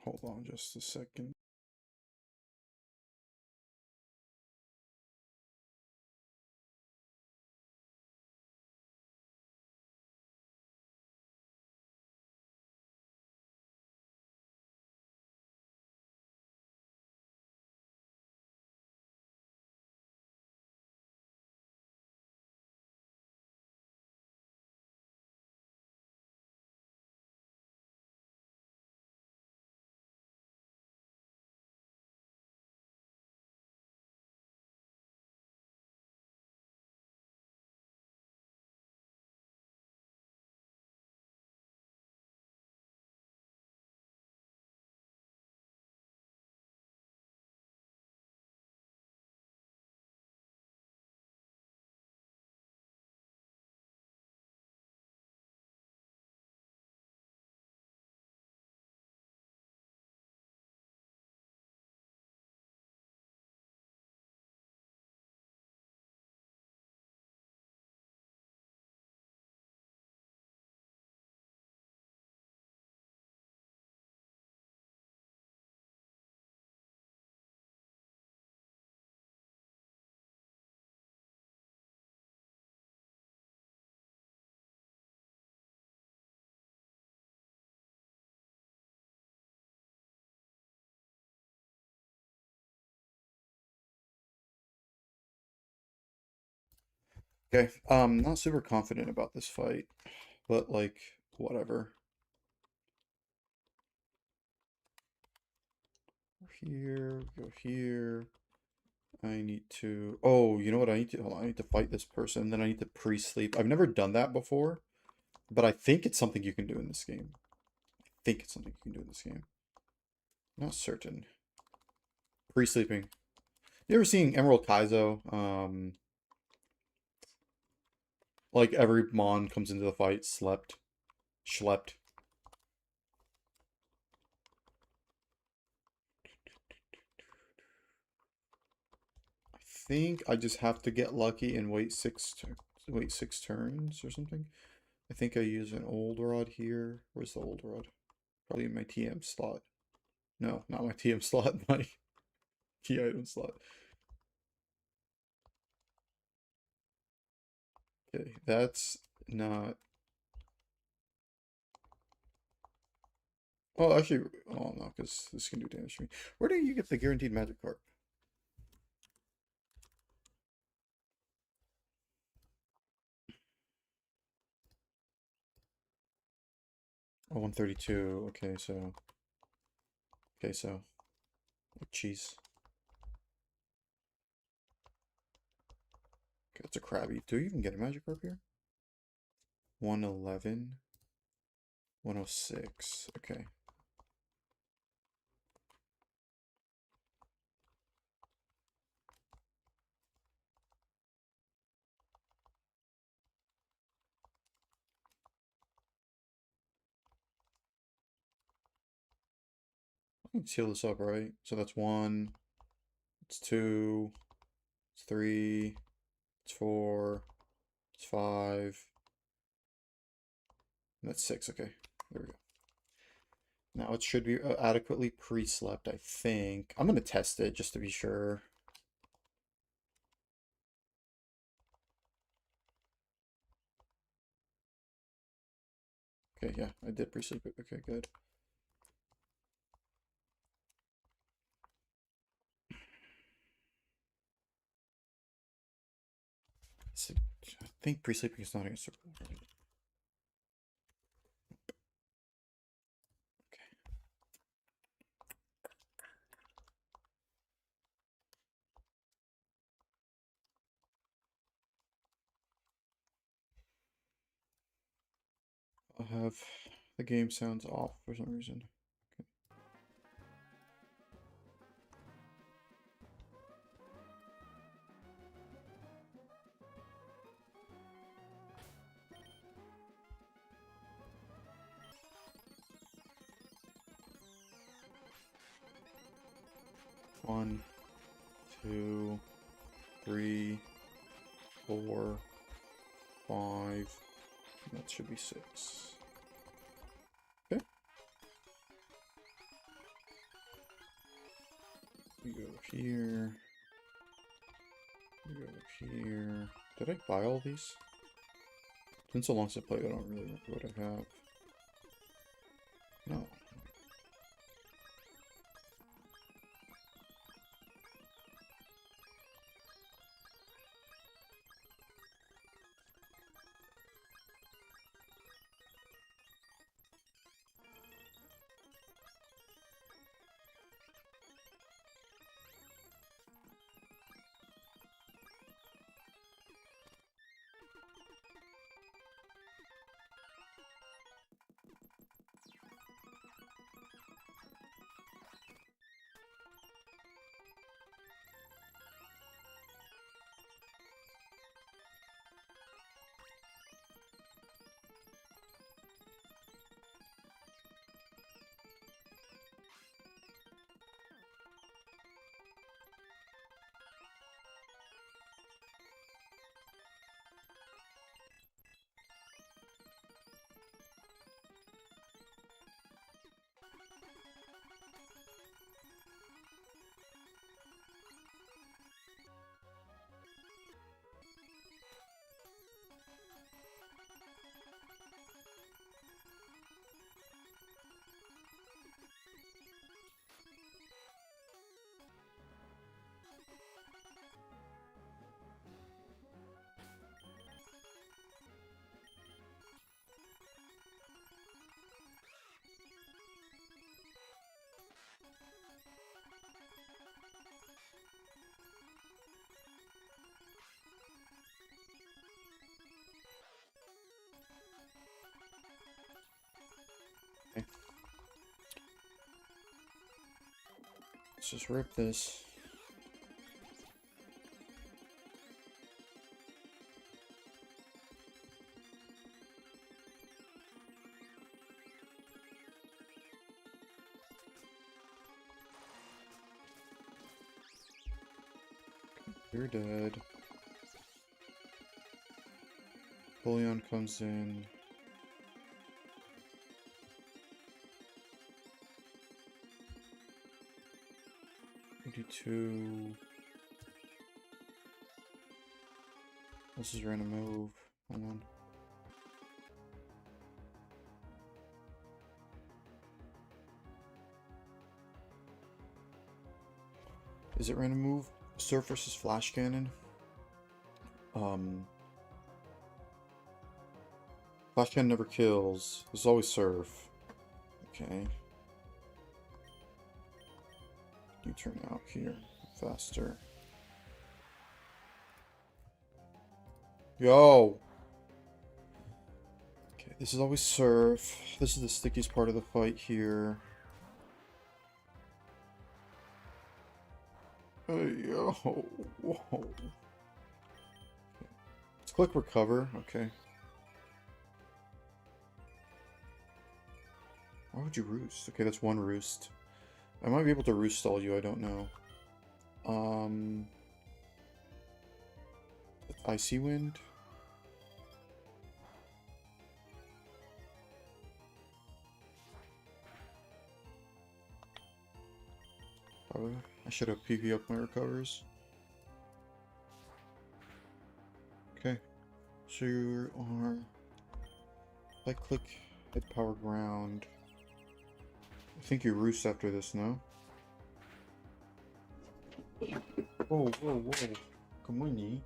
Hold on just a second. Okay, not super confident about this fight, but like, whatever. Here, go here. I need to, oh, you know what I need to, hold on, I need to fight this person, then I need to pre-sleep. I've never done that before, but I think it's something you can do in this game. I think it's something you can do in this game. Not certain. Pre-sleeping. You ever seen Emerald Kaizo? Like every Mon comes into the fight, schlepped. I think I just have to get lucky and wait wait 6 turns or something. I think I use an old rod here. Where's the old rod? Probably in my TM slot. No, not my TM slot, my key item slot. Okay, that's not. Oh, actually, oh no, because this can do damage to me. Where do you get the guaranteed magic card? Oh, 132. Okay, so. Okay, so. Cheese. Okay, that's a crabby. Do you even get a magic card here? 111. 106. Okay. Let's heal this up, right? So that's 1. It's 2. It's 3. It's 4. It's 5. And that's 6. Okay. There we go. Now it should be adequately pre-slept, I think. I'm going to test it just to be sure. Okay, yeah, I did pre-sleep it. Okay, good. So, I think pre-sleeping is not against circle. Right? I'll have the game sounds off for some reason. Okay. One, 2, 3, 4, 5. That should be 6. Okay. We go here. We go here. Did I buy all these? It's been so long since I played, I don't really remember what I have. No. Okay. Let's just rip this. You're dead. Bullion comes in. $82. This is random move. Hold on. Is it random move? Surf versus flash cannon. Flash cannon never kills. There's always surf. Okay. You turn out here faster. Yo! Okay, this is always surf. This is the stickiest part of the fight here. Hey, yo! Whoa! Let's click recover. Okay. Why would you roost? Okay, that's one roost. I might be able to roost stall you, I don't know. Icy wind? I should have PV up my recovers. Okay. So you are... Right click, hit power ground. I think you roost after this, no? Whoa, whoa, whoa. Come on, ye.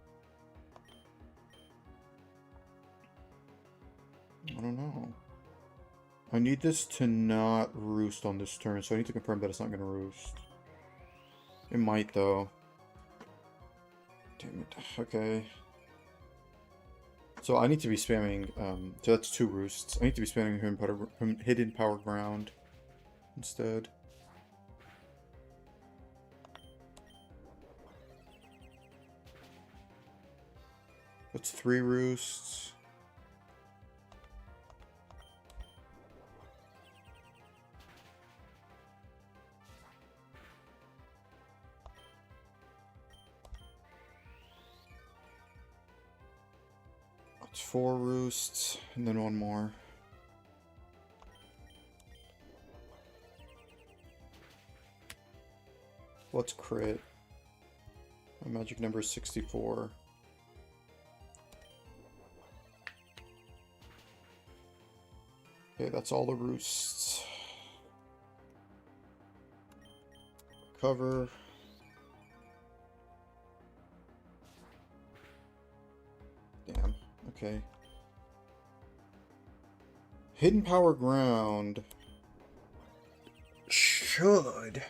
I don't know. I need this to not roost on this turn, so I need to confirm that it's not going to roost. It might, though. Damn it. Okay. So I need to be spamming, so that's 2 roosts. I need to be spamming hidden power ground instead. That's 3 roosts. That's 4 roosts, and then 1 more. What's crit? My magic number is 64. Okay, that's all the roosts. Cover. Damn. Okay. Hidden power ground should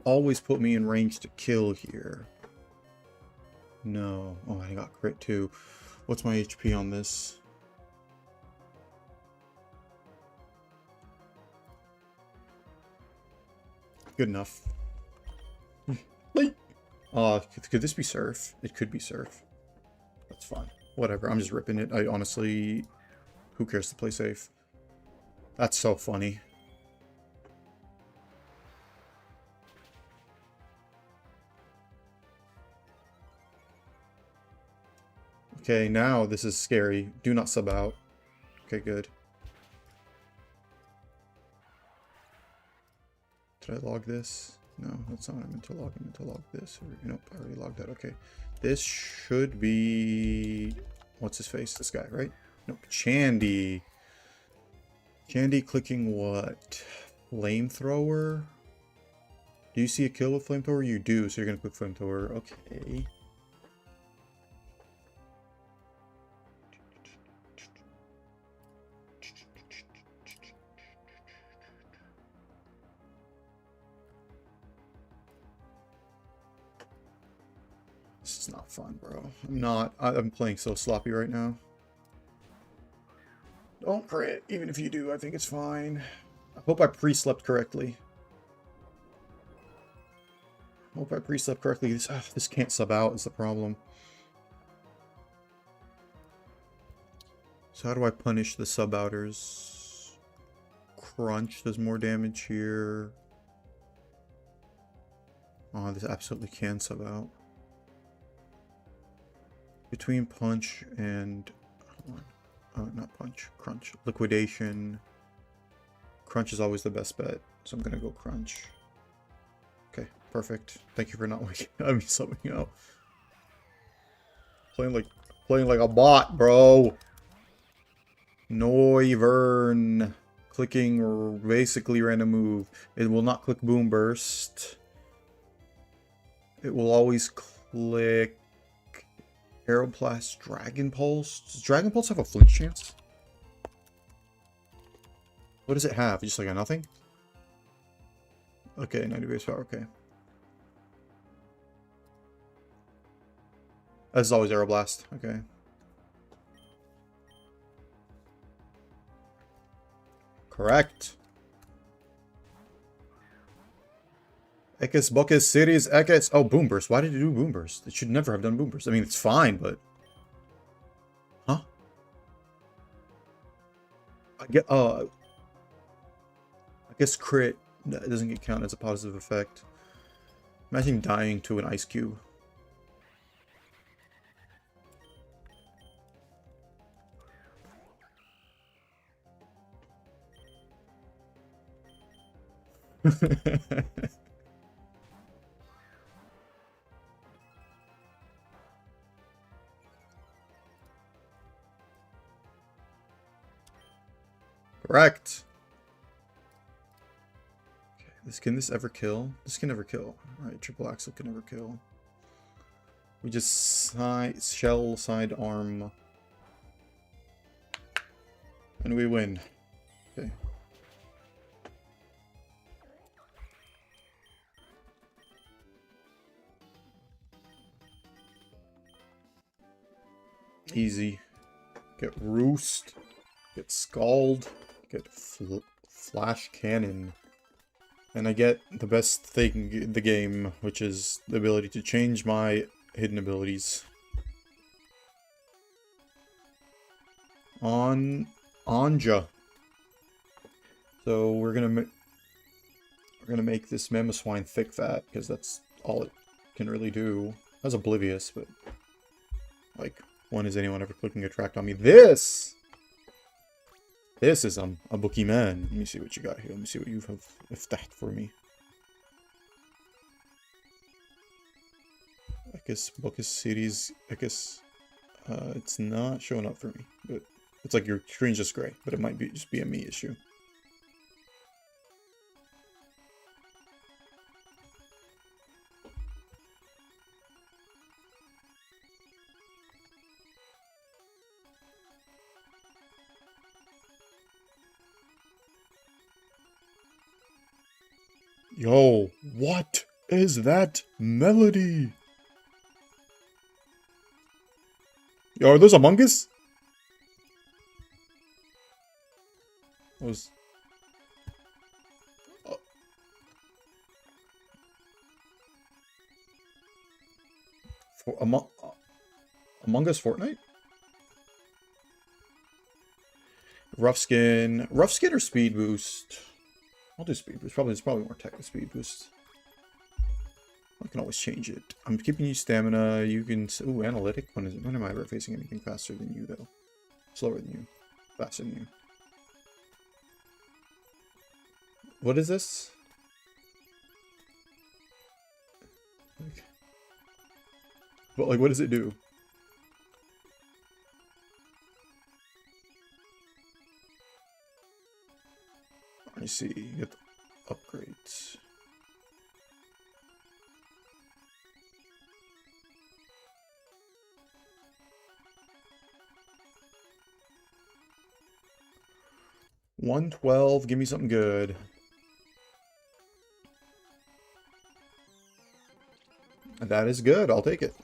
always put me in range to kill here. No. Oh, I got crit too. What's my HP on this? Good enough. Could this be surf? It could be surf. That's fine. Whatever. I'm just ripping it. I honestly... Who cares to play safe? That's so funny. Okay, now this is scary. Do not sub out. Okay, good. Did I log this? No, that's not what I meant to log. I meant to log this. Nope, I already logged that. Okay. This should be... What's his face? This guy, right? Nope, Chandy. Chandy clicking what? Flamethrower? Do you see a kill with Flamethrower? You do, so you're going to click Flamethrower. Okay. This is not fun, bro. I'm playing so sloppy right now. Don't crit, even if you do, I think it's fine. I hope I pre-slept correctly. This can't sub out is the problem. So how do I punish the sub-outers? Crunch does more damage here. Oh, this absolutely can sub out. Between punch and... not punch. Crunch. Liquidation. Crunch is always the best bet, so I'm gonna go crunch. Okay, perfect. Thank you for not waking me subbing out. Playing like a bot, bro. Noivern. Clicking basically random move. It will not click Boom Burst. It will always click Aeroblast, Dragon Pulse. Does Dragon Pulse have a flinch chance? What does it have? Just like a nothing? Okay, 90 base power, okay. As always, Aeroblast, okay. Correct. Ekis, Buckus, Cities, Ekis. Oh, Boom Burst. Why did it do Boom Burst? It should never have done Boom Burst. I mean, it's fine, but... Huh? I guess crit doesn't get counted as a positive effect. Imagine dying to an ice cube. Correct. Okay, can this ever kill? This can never kill. Alright, triple axle can never kill. We just shell side arm. And we win. Okay. Easy. Get Roost. Get Scald. Get Flash Cannon. And I get the best thing in the game, which is the ability to change my hidden abilities. On Anja. So we're gonna make this Mamoswine thick fat, because that's all it can really do. That's Oblivious, but like, when is anyone ever clicking Attract on me? This is a bookie man. Let me see what you got here. Let me see what you have that for me. guess Bocus Cities, I guess it's not showing up for me, but it's like your screen's just gray, but it might be just be a me issue. Yo, what is that melody? Yo, are those Among Us? Those. Uh, for, Among Us Fortnite? Rough skin. Rough skin or speed boost? I'll do speed boost. It's probably more tech than speed boost. I can always change it. I'm keeping you stamina. You can... Ooh, analytic. When am I ever facing anything faster than you, though? Slower than you. Faster than you. What is this? But, like, what does it do? I see. You get the upgrades. $112. Give me something good. That is good. I'll take it.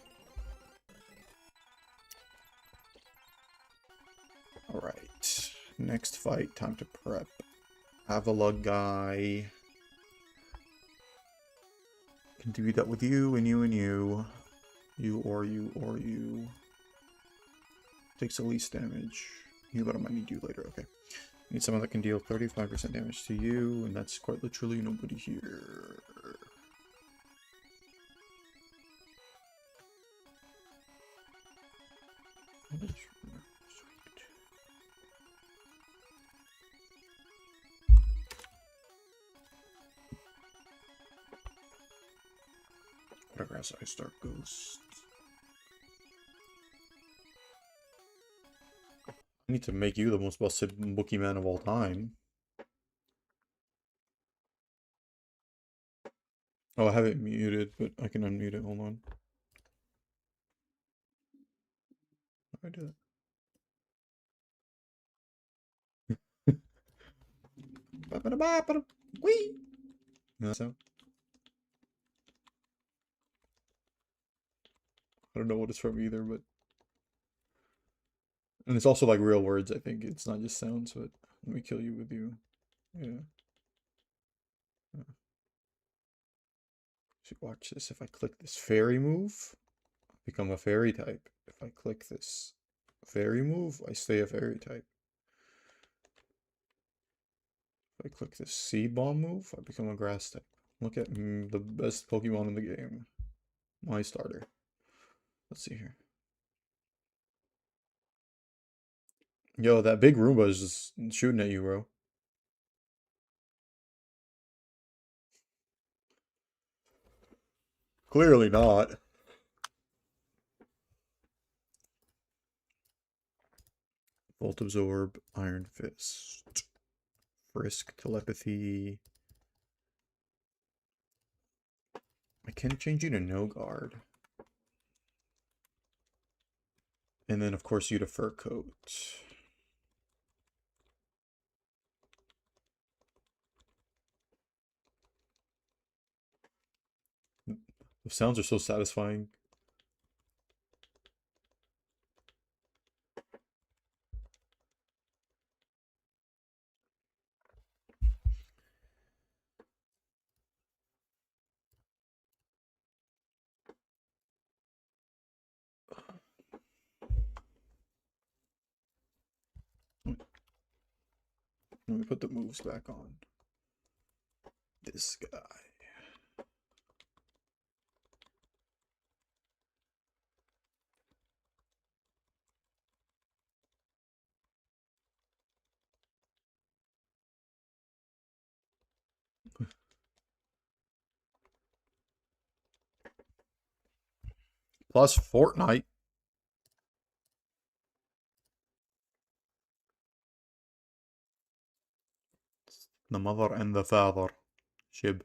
Alright. Next fight. Time to prep. Avila guy. Can do that with you and you and you. You or you or you. Takes the least damage. You, but I might need you later. Okay. Need someone that can deal 35% damage to you, and that's quite literally nobody here. Sweet. Autographs I start Ghost. I need to make you the most busted boogeyman of all time. Oh, I have it muted, but I can unmute it. Hold on. How do I do that? Wee! That sound? I don't know what it's from either, but... And it's also like real words, I think. It's not just sounds, but... Let me kill you with you. Yeah. So watch this. If I click this fairy move, I become a fairy type. If I click this fairy move, I stay a fairy type. If I click this seed bomb move, I become a grass type. Look at the best Pokemon in the game. My starter. Let's see here. Yo, that big Roomba is just shooting at you, bro. Clearly not. Volt Absorb, Iron Fist, Frisk, Telepathy. I can change you to No Guard. And then, of course, you to Fur Coat. The sounds are so satisfying. Let me put the moves back on. This guy. plus Fortnite. The mother and the father. Shib.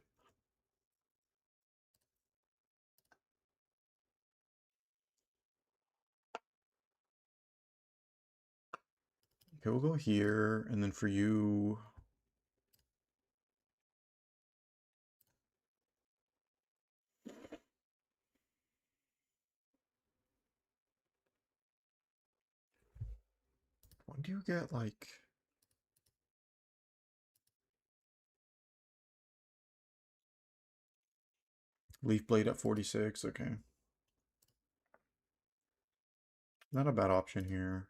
Okay, we'll go here, and then for you... When do you get, like... Leaf Blade at 46, okay. Not a bad option here.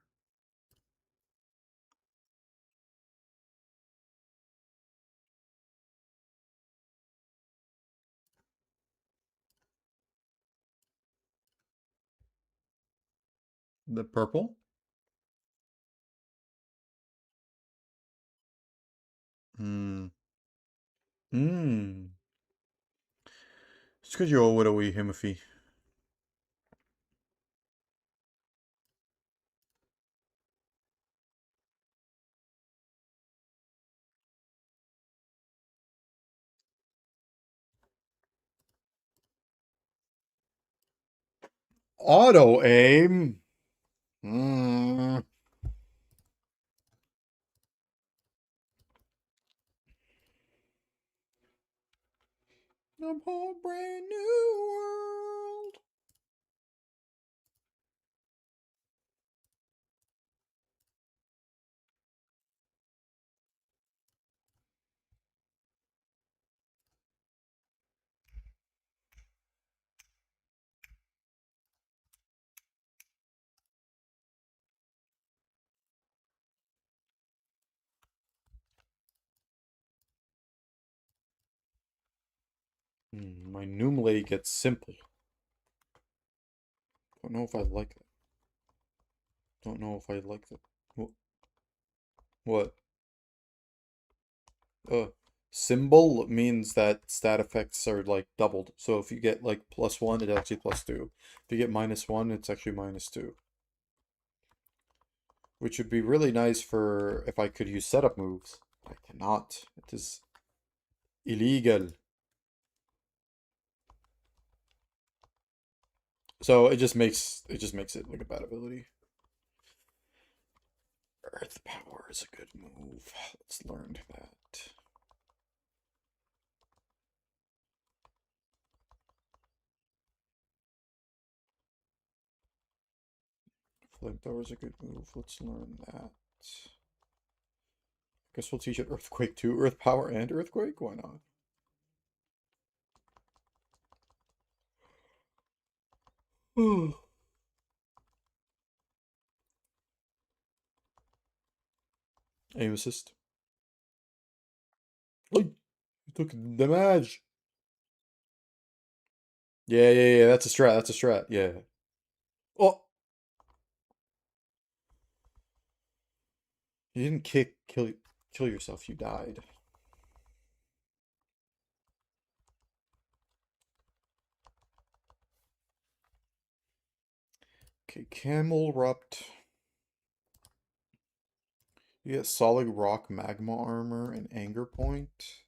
The purple? Hmm. Hmm. It's because you're all widowy, Himothy. Auto aim. Mm. A whole brand new world. My Noomlay gets simple. Don't know if I like it. Don't know if I like it. What? Uh, symbol means that stat effects are like doubled. So if you get like +1, it's actually +2. If you get -1, it's actually -2. Which would be really nice for if I could use setup moves. I cannot. It is illegal. So it just makes it like a bad ability. Earth power is a good move. Let's learn that. Flamethrower is a good move. Let's learn that. Guess we'll teach it Earthquake too. Earth power and Earthquake? Why not? Aim assist. Oh, you took damage. Yeah. That's a strat. That's a strat. Yeah. Oh, you didn't kill yourself. You died. Okay, Camel Rupt. You get solid rock magma armor and anger point.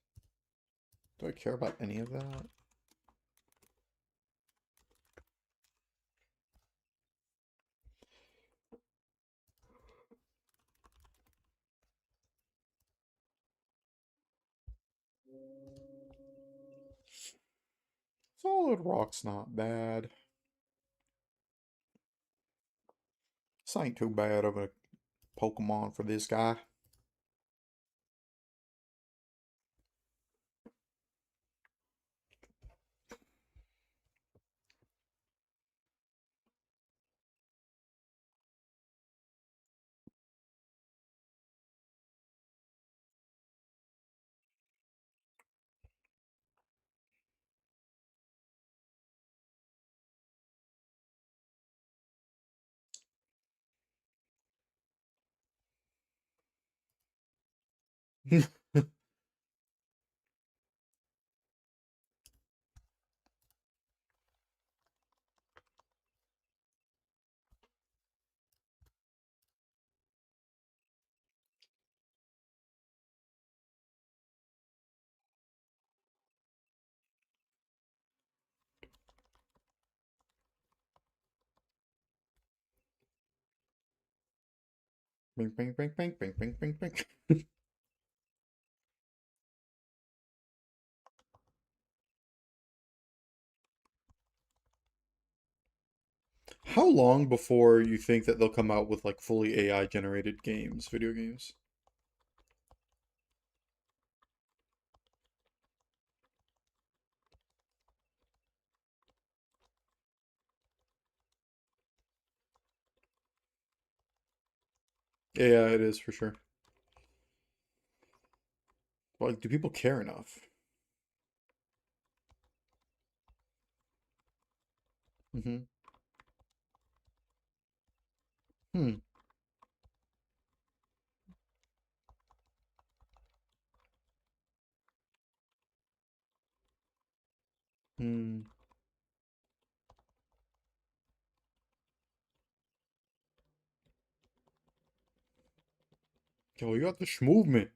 Do I care about any of that? Solid rock's not bad. This ain't too bad of a Pokemon for this guy. Bing, bing, bing, bing, bing, bing, bing, bing. How long before you think that they'll come out with like fully AI generated games, video games? Yeah, it is for sure. Like, do people care enough? Mm-hmm. Hmm. Hmm. Yo, you got the movement.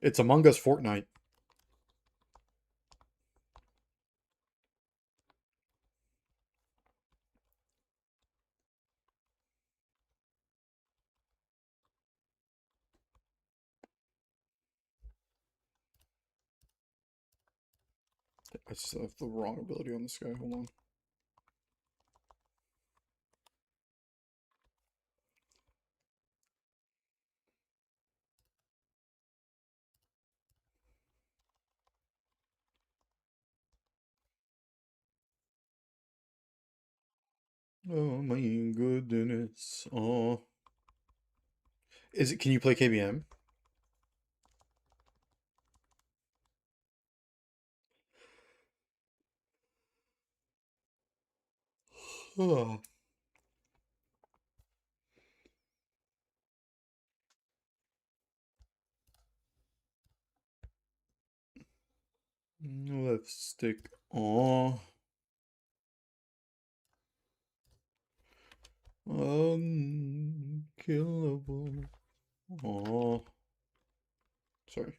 It's Among Us Fortnite. I just have the wrong ability on this guy. Hold on. Oh my goodness. Oh. Is it, can you play KBM? Oh. Left stick. Oh. Unkillable. Oh. Sorry.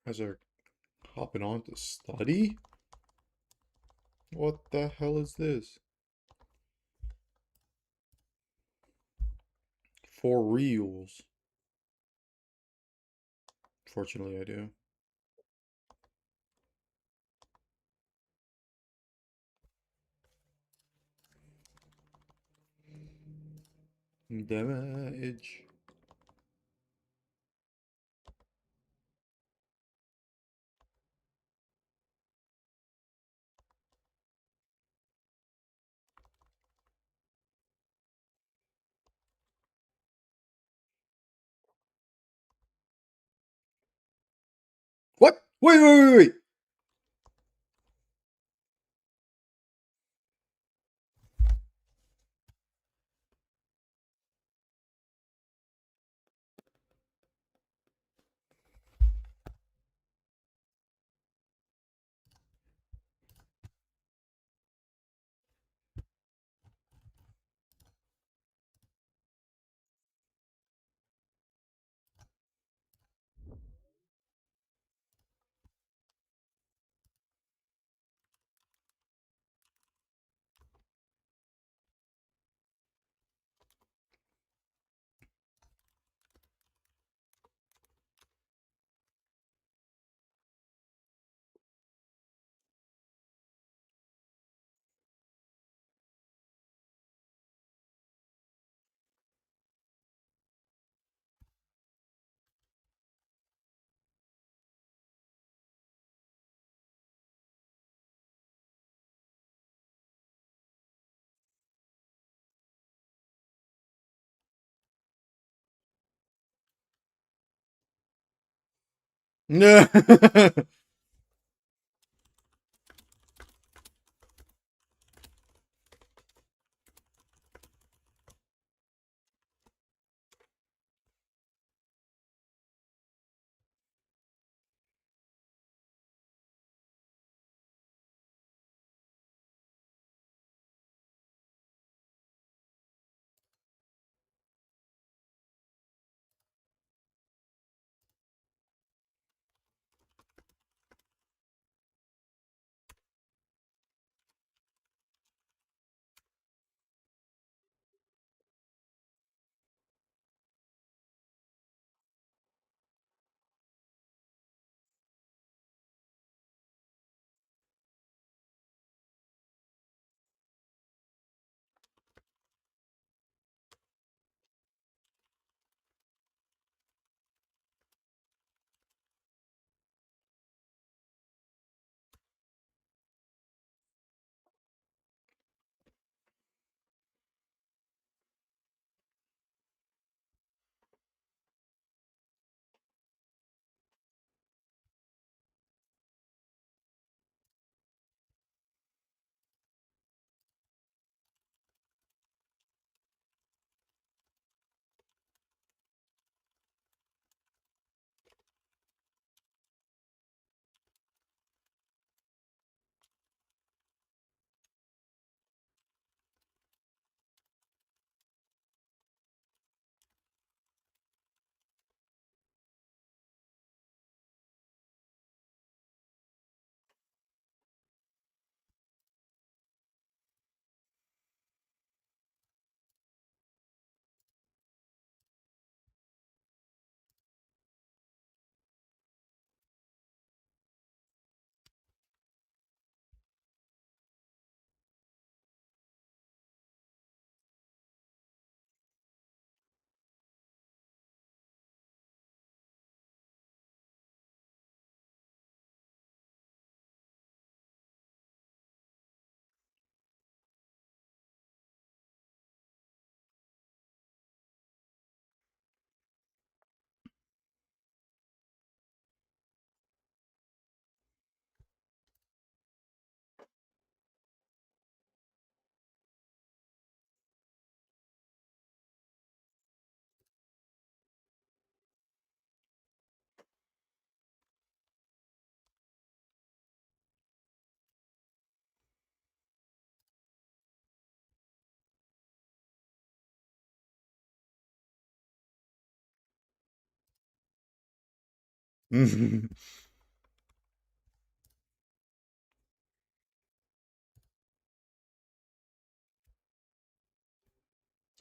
As they're hopping on to study? What the hell is this? For reals. Fortunately, I do. Damage. What? Wait, wait, wait, wait.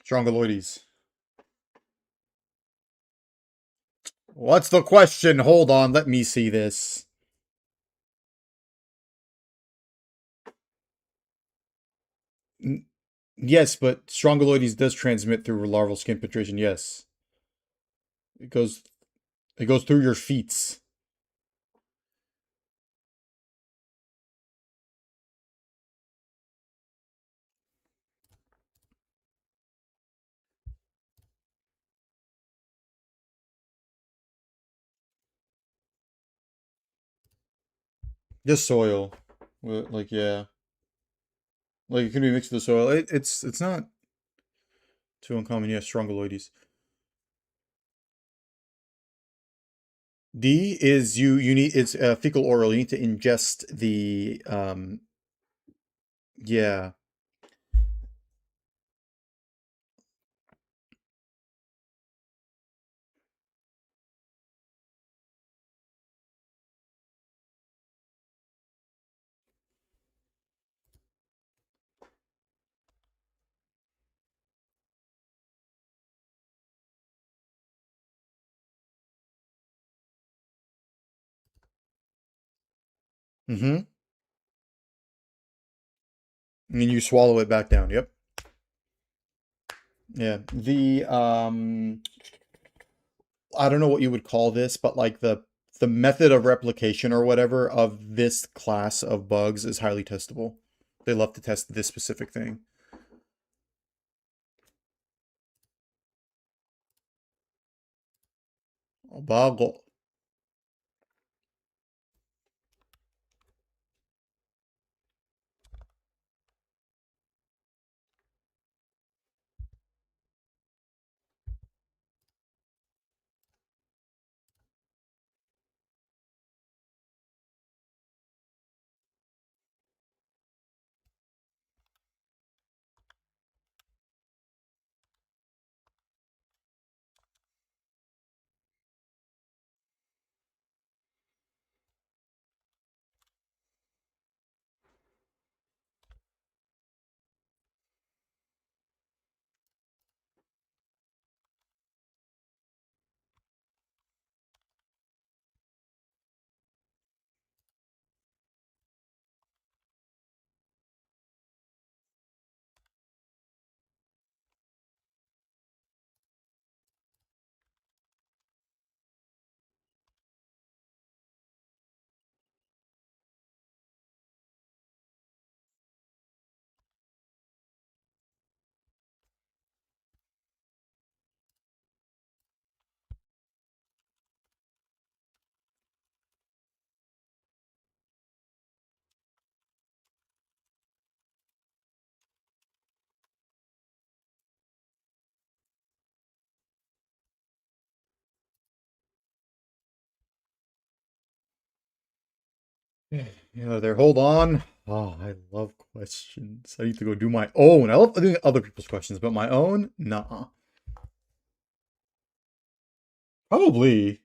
Strongoloides. What's the question? Hold on, let me see this. Yes, but Strongoloides does transmit through larval skin penetration. Yes, it goes. It goes through your feet. Just soil. Like yeah, like it can be mixed with the soil. It's not too uncommon. Yeah, Strongoloides. D is you need it's fecal oral. You need to ingest the yeah. Mm-hmm. And then you swallow it back down. Yep. Yeah. The I don't know what you would call this, but like the method of replication or whatever of this class of bugs is highly testable. They love to test this specific thing. Boggle. Yeah, there. Hold on. Oh, I love questions. I need to go do my own. I love doing other people's questions, but my own, nah. Probably.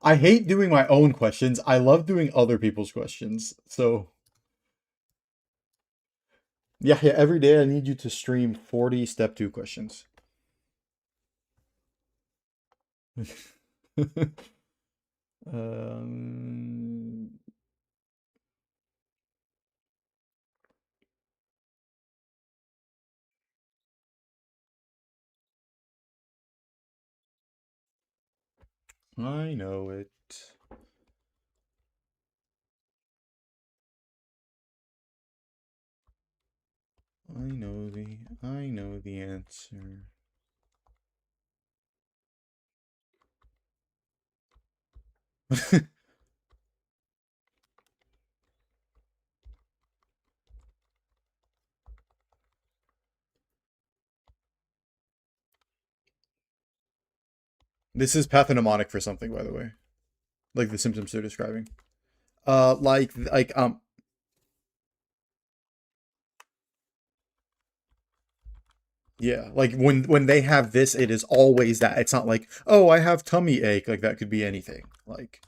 I hate doing my own questions. I love doing other people's questions. So, yeah, yeah, every day I need you to stream 40 step 2 questions. um, I know it. I know the answer. This is pathognomonic for something, by the way. Like the symptoms they're describing. Like yeah, like when they have this, it is always that. It's not like, oh, I have tummy ache. Like that could be anything. Like,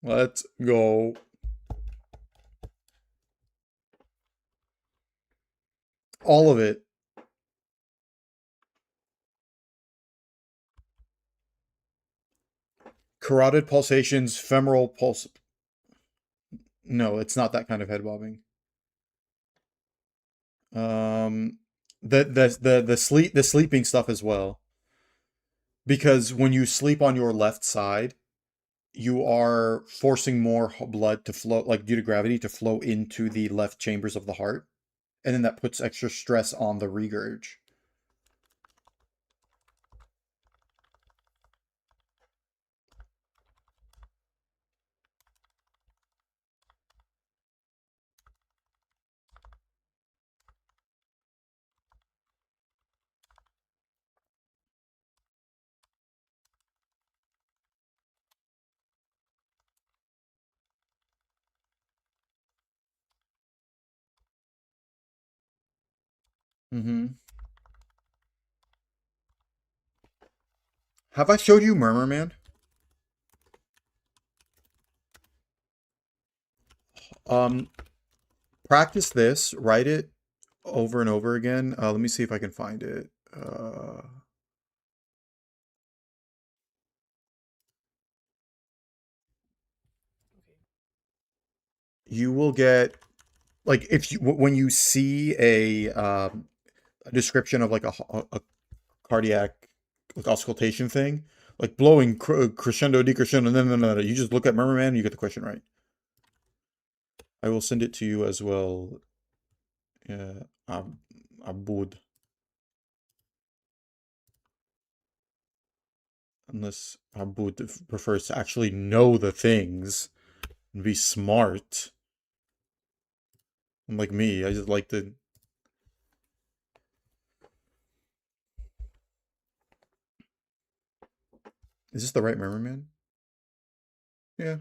let's go. All of it. Carotid pulsations, femoral pulse. No, it's not that kind of head bobbing. Um, the sleeping stuff as well. Because when you sleep on your left side, you are forcing more blood to flow, like due to gravity, to flow into the left chambers of the heart, and then that puts extra stress on the regurg. Mm-hmm. Have I showed you Murmur Man? Um, Practice this, write it over and over again. Let me see if I can find it. You will get like if you when you see a description of like a cardiac like auscultation thing, like blowing crescendo, decrescendo, no. You just look at Murmur Man, and you get the question right. I will send it to you as well. Yeah, Abud, unless Abud prefers to actually know the things and be smart. Unlike me, I just like to. Is this the right Murmur Man? Yeah.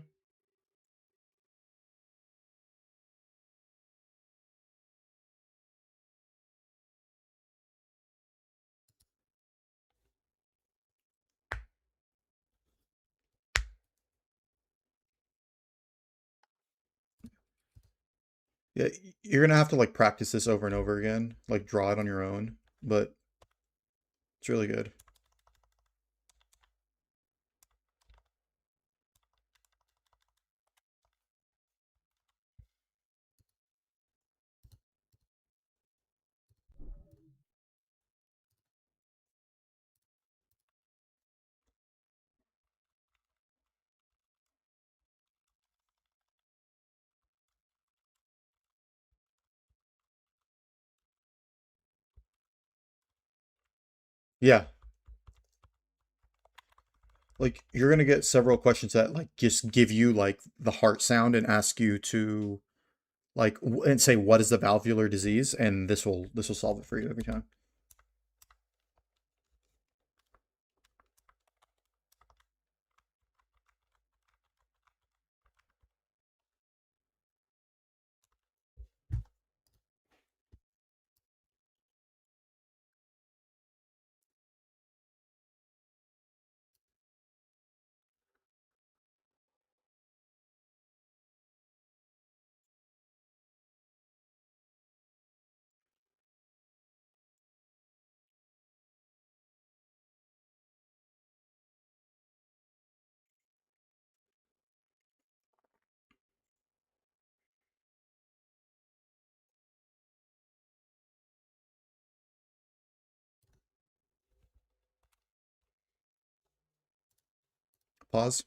Yeah, you're gonna have to like practice this over and over again, like draw it on your own, but it's really good. Yeah, like you're gonna get several questions that like just give you like the heart sound and ask you to like and say what is the valvular disease, and this will solve it for you every time. Pause.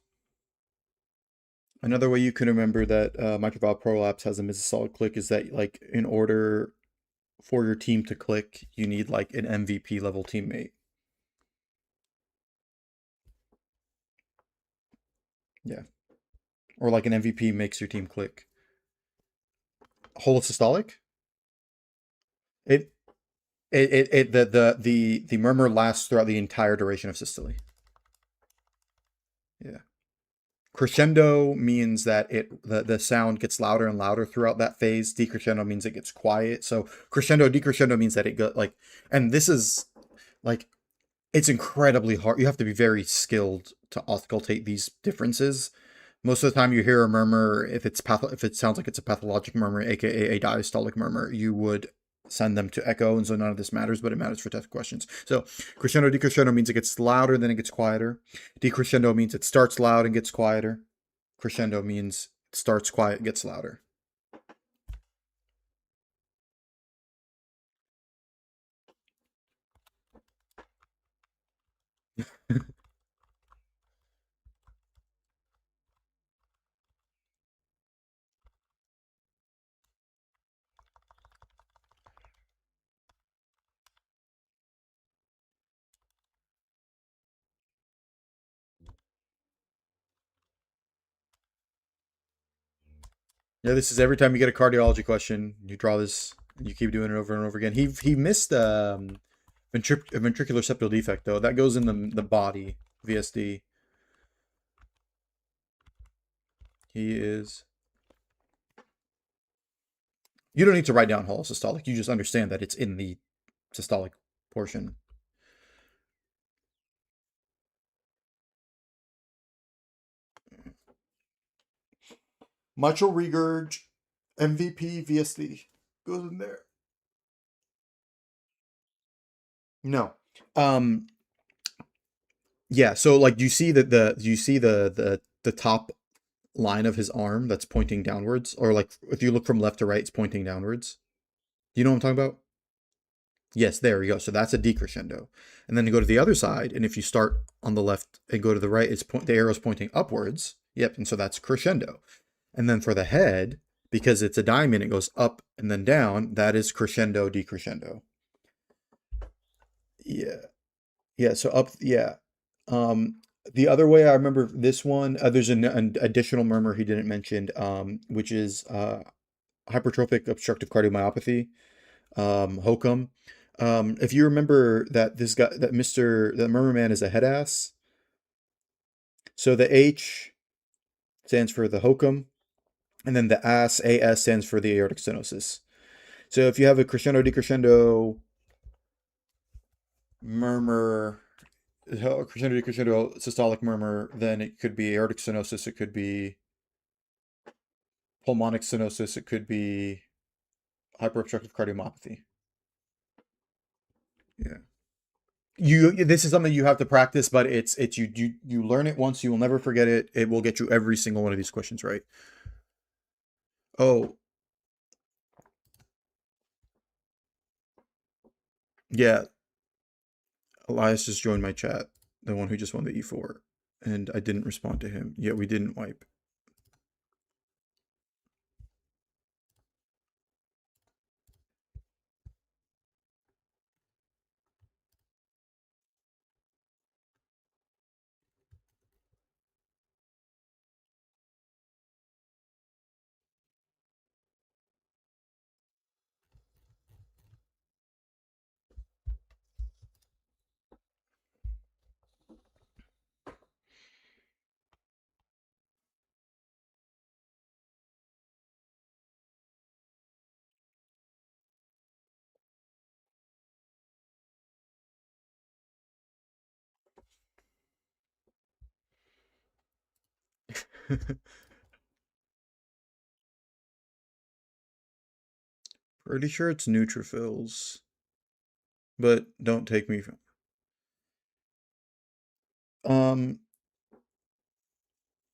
Another way you can remember that mitral valve prolapse has a solid click is that like in order for your team to click, you need like an MVP level teammate. Yeah, or like an MVP makes your team click. Holosystolic. It the murmur lasts throughout the entire duration of systole. Yeah. Crescendo means that the sound gets louder and louder throughout that phase. Decrescendo means it gets quiet. So crescendo, decrescendo means that it go like, and this is like it's incredibly hard. You have to be very skilled to auscultate these differences. Most of the time, you hear a murmur. If it sounds like it's a pathologic murmur, aka a diastolic murmur, you would send them to echo, and so none of this matters, but it matters for test questions. So crescendo, decrescendo means it gets louder, then it gets quieter. Decrescendo means it starts loud and gets quieter. Crescendo means it starts quiet, gets louder. Yeah, this is every time you get a cardiology question, you draw this, and you keep doing it over and over again. He missed ventricular septal defect though. That goes in the body VSD. He is. You don't need to write down holosystolic. You just understand that it's in the systolic portion. Mitral regurg, MVP, VSD goes in there. No. Um. Yeah. So like, you see the top line of his arm that's pointing downwards, or like if you look from left to right, it's pointing downwards. Do you know what I'm talking about? Yes, there we go. So that's a decrescendo. And then you go to the other side, and if you start on the left and go to the right, the arrow's pointing upwards. Yep, and so that's crescendo. And then for the head, because it's a diamond, it goes up and then down. That is crescendo, decrescendo. Yeah, yeah. So up, yeah. Um, the other way I remember this one, there's an additional murmur he didn't mention, which is hypertrophic obstructive cardiomyopathy. Hokum. If you remember that this guy, that Murmur Man is a head ass. So the H stands for the hokum, and then the AS stands for the aortic stenosis. So if you have a crescendo decrescendo murmur, crescendo decrescendo systolic murmur, then it could be aortic stenosis, it could be pulmonic stenosis, it could be hyperobstructive cardiomyopathy. Yeah. This is something you have to practice, but it's you learn it once, you will never forget it. It will get you every single one of these questions right. Oh, yeah, Elias just joined my chat, the one who just won the E4, and I didn't respond to him. Yeah, we didn't wipe. Pretty sure it's neutrophils, but don't take me from. Um,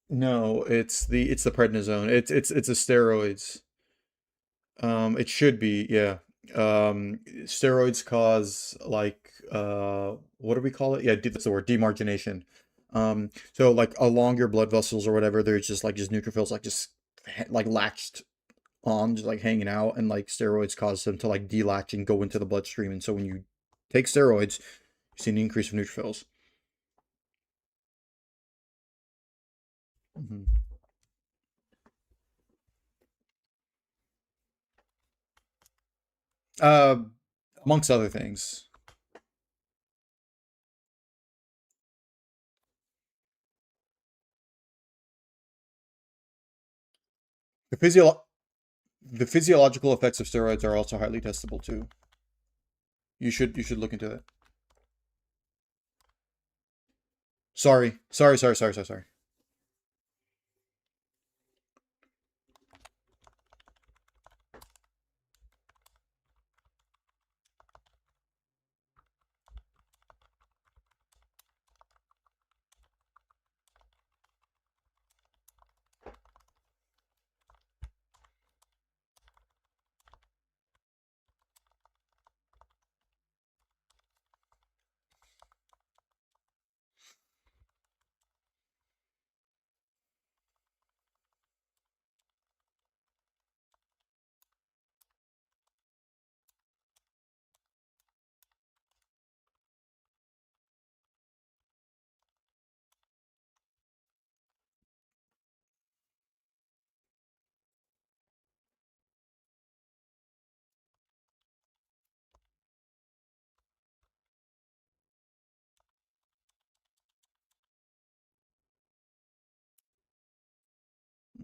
no, it's the prednisone. It's the steroids. It should be, yeah. Steroids cause like what do we call it? Yeah, that's the word, demargination. So like along your blood vessels or whatever, there's just neutrophils like just like latched on, just like hanging out, and like steroids cause them to like delatch and go into the bloodstream. And so when you take steroids, you see an increase of neutrophils. Hmm. Uh, Amongst other things. The physio the physiological effects of steroids are also highly testable too. You should look into that. Sorry.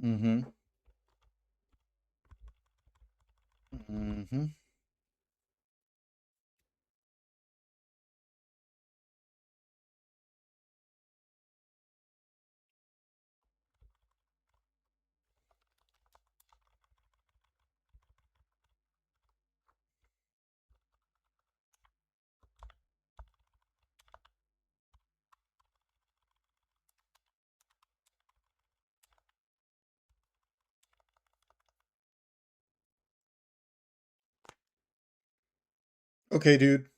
Mm-hmm. Mm-hmm. Okay, dude.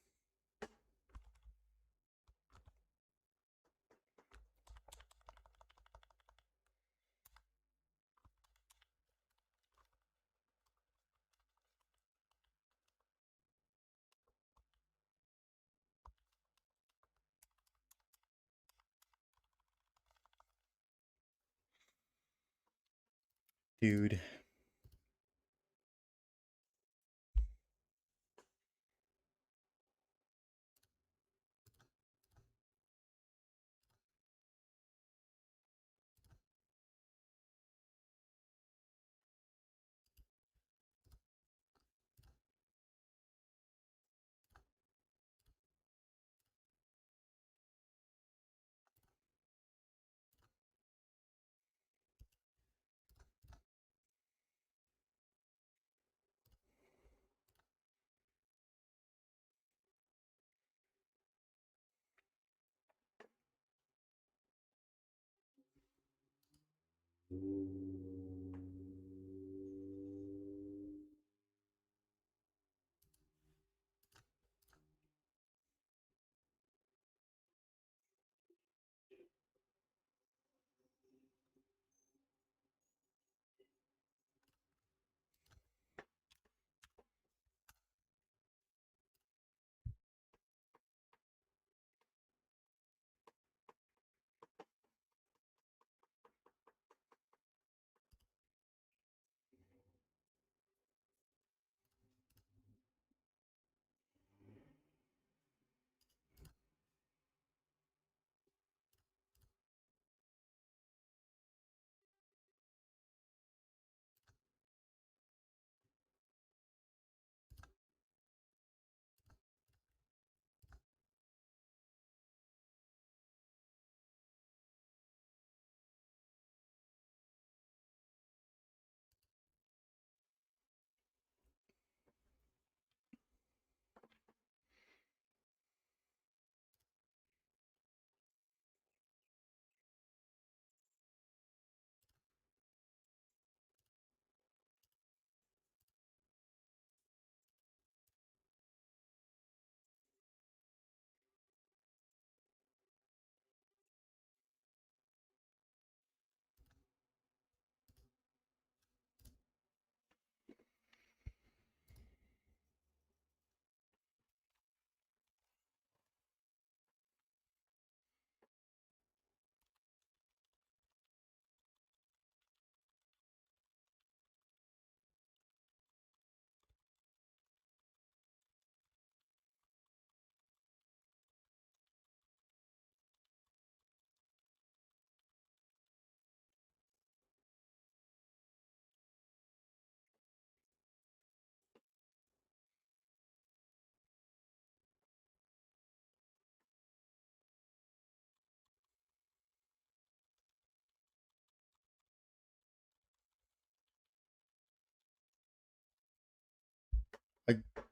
Dude.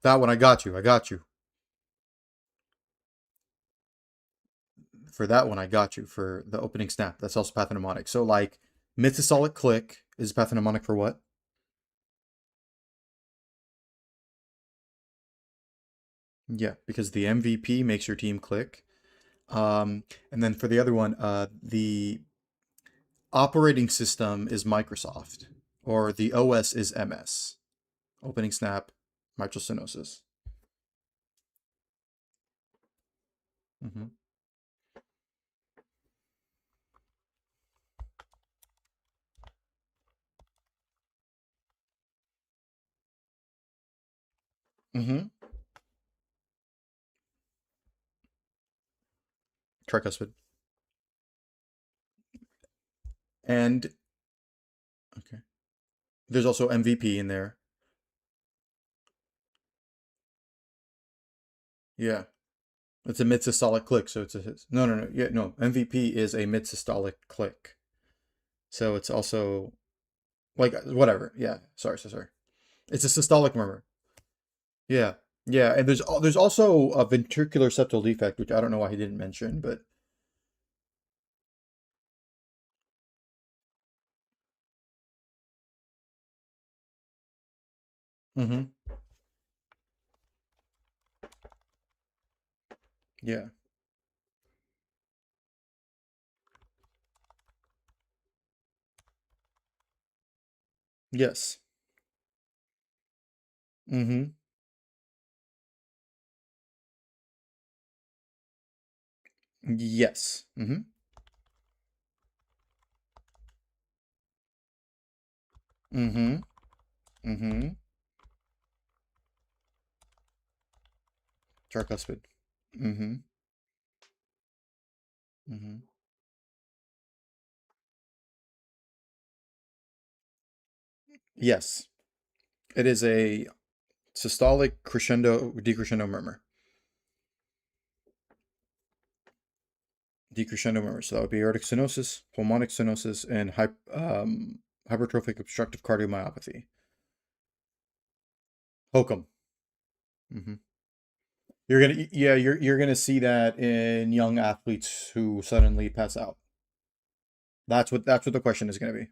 That one, I got you. I got you. For that one, I got you. For the opening snap, that's also pathognomonic. So, like, mid-systolic click is pathognomonic for what? Yeah, because the MVP makes your team click. And then for the other one, the operating system is Microsoft, or the OS is MS. Opening snap, mitral stenosis. Mm-hmm. Mm-hmm. Tricuspid. And okay, there's also MVP in there. Yeah, it's a mid-systolic click, so it's a no. Yeah, no. MVP is a mid-systolic click, so it's also like whatever. Yeah, sorry. It's a systolic murmur. Yeah, yeah, and there's also a ventricular septal defect, which I don't know why he didn't mention, but mm-hmm. Yeah, yes, mm-hmm. Yes, mm-hmm. Mm-hmm. Mm-hmm. Tricuspid. Mm-hmm. Mm-hmm. Yes, it is a systolic crescendo decrescendo murmur. Decrescendo murmur. So that would be aortic stenosis, pulmonic stenosis, and hypertrophic obstructive cardiomyopathy. Hokum. Hmm. You're gonna see that in young athletes who suddenly pass out. That's what the question is gonna be.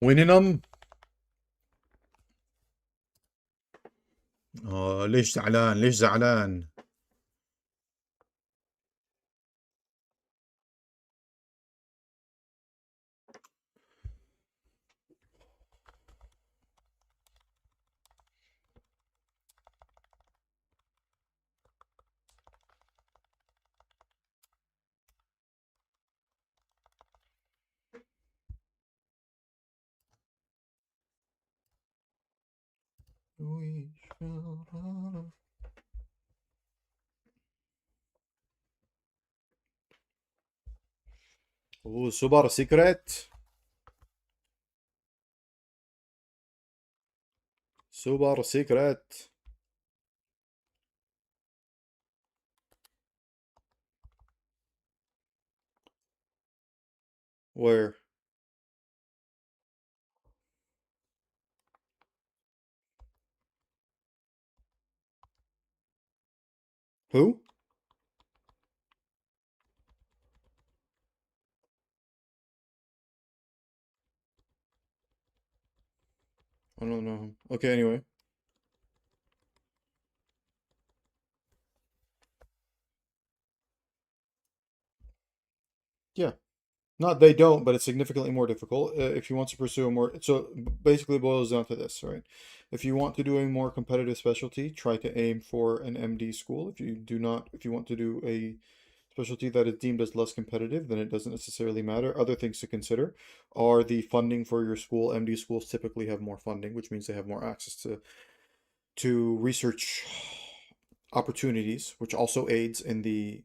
Winning them. ليش زعلان ليش زعلان. Oh, super secret. Super secret. Where? Who? I don't know. Okay, anyway. Yeah. Not they don't, but it's significantly more difficult if you want to pursue a more. So basically, it boils down to this, right? If you want to do a more competitive specialty, try to aim for an MD school. If you do not, if you want to do a specialty that is deemed as less competitive, then it doesn't necessarily matter. Other things to consider are the funding for your school. MD schools typically have more funding, which means they have more access to research opportunities, which also aids in the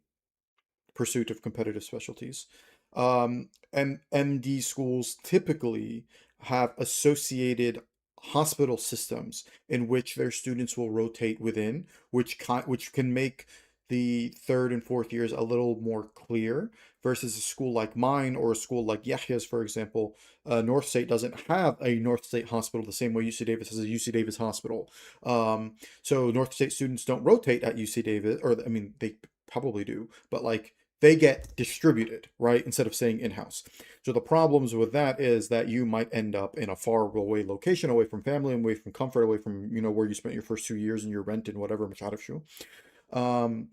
pursuit of competitive specialties. And MD schools typically have associated hospital systems in which their students will rotate within, which can make the third and fourth years a little more clear versus a school like mine or a school like Yahya's, for example. North State doesn't have a North State hospital the same way UC Davis has a UC Davis hospital. So North State students don't rotate at UC Davis, or I mean, they probably do, but like they get distributed, right, instead of staying in-house. So the problems with that is that you might end up in a far away location, away from family, away from comfort, away from, where you spent your first 2 years and your rent and whatever, um,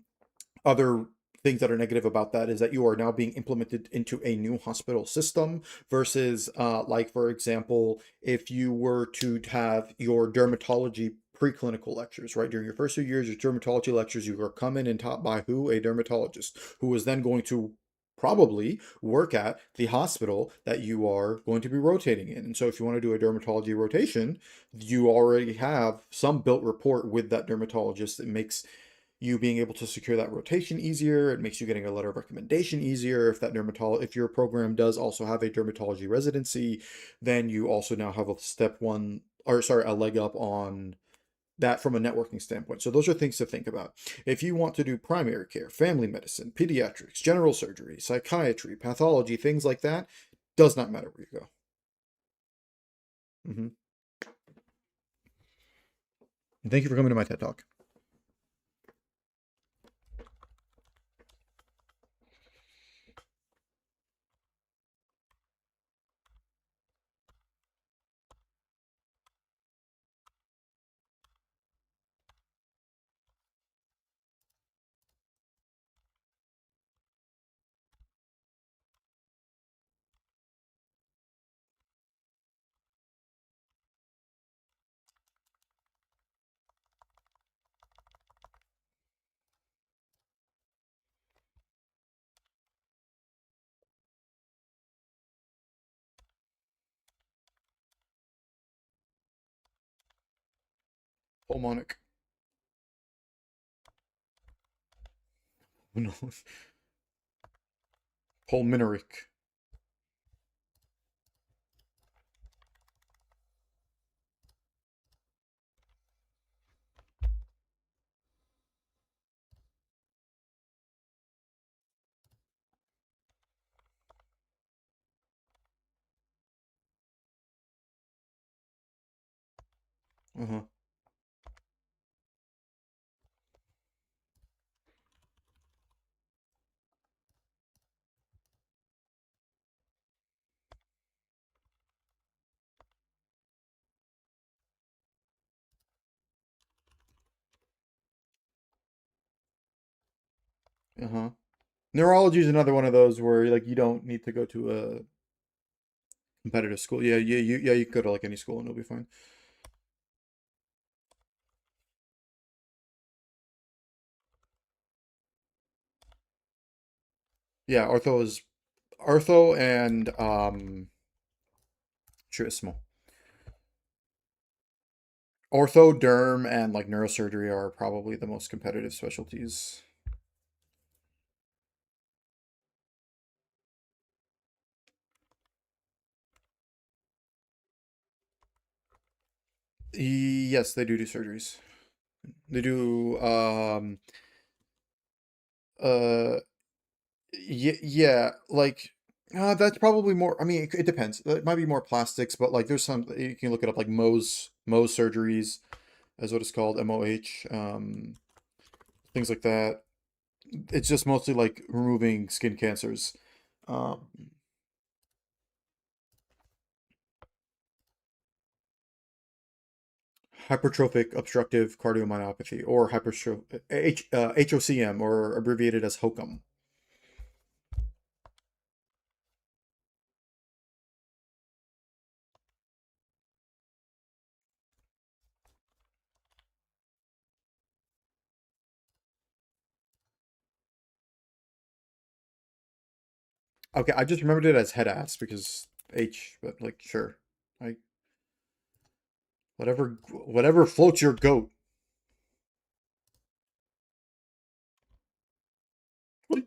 other things that are negative about that is that you are now being implemented into a new hospital system versus like for example, if you were to have your dermatology preclinical lectures, right, during your first 2 years, your dermatology lectures, you are come in and taught by who? A dermatologist who is then going to probably work at the hospital that you are going to be rotating in. And so if you want to do a dermatology rotation, you already have some built rapport with that dermatologist. It makes you being able to secure that rotation easier. It makes you getting a letter of recommendation easier. If your program does also have a dermatology residency, then you also now have a step one, or sorry, a leg up on that from a networking standpoint. So those are things to think about. If you want to do primary care, family medicine, pediatrics, general surgery, psychiatry, pathology, things like that, does not matter where you go. Hmm. And thank you for coming to my TED Talk. Pulmonic. No. Pulmonaric. Uh-huh. Uh-huh. Neurology is another one of those where like you don't need to go to a competitive school. Yeah, you could go to like any school and it'll be fine. Yeah, ortho and trismal. Ortho, derm, and like neurosurgery are probably the most competitive specialties. Yes, they do surgeries. They do uh yeah, like that's probably more. I mean, it depends. It might be more plastics, but like there's some you can look it up like Mohs surgeries, is what it's called, MOH, things like that. It's just mostly like removing skin cancers. Um, hypertrophic obstructive cardiomyopathy, or HOCM, or abbreviated as HOCM. Okay, I just remembered it as head ass because H, but like sure. I whatever floats your goat. What?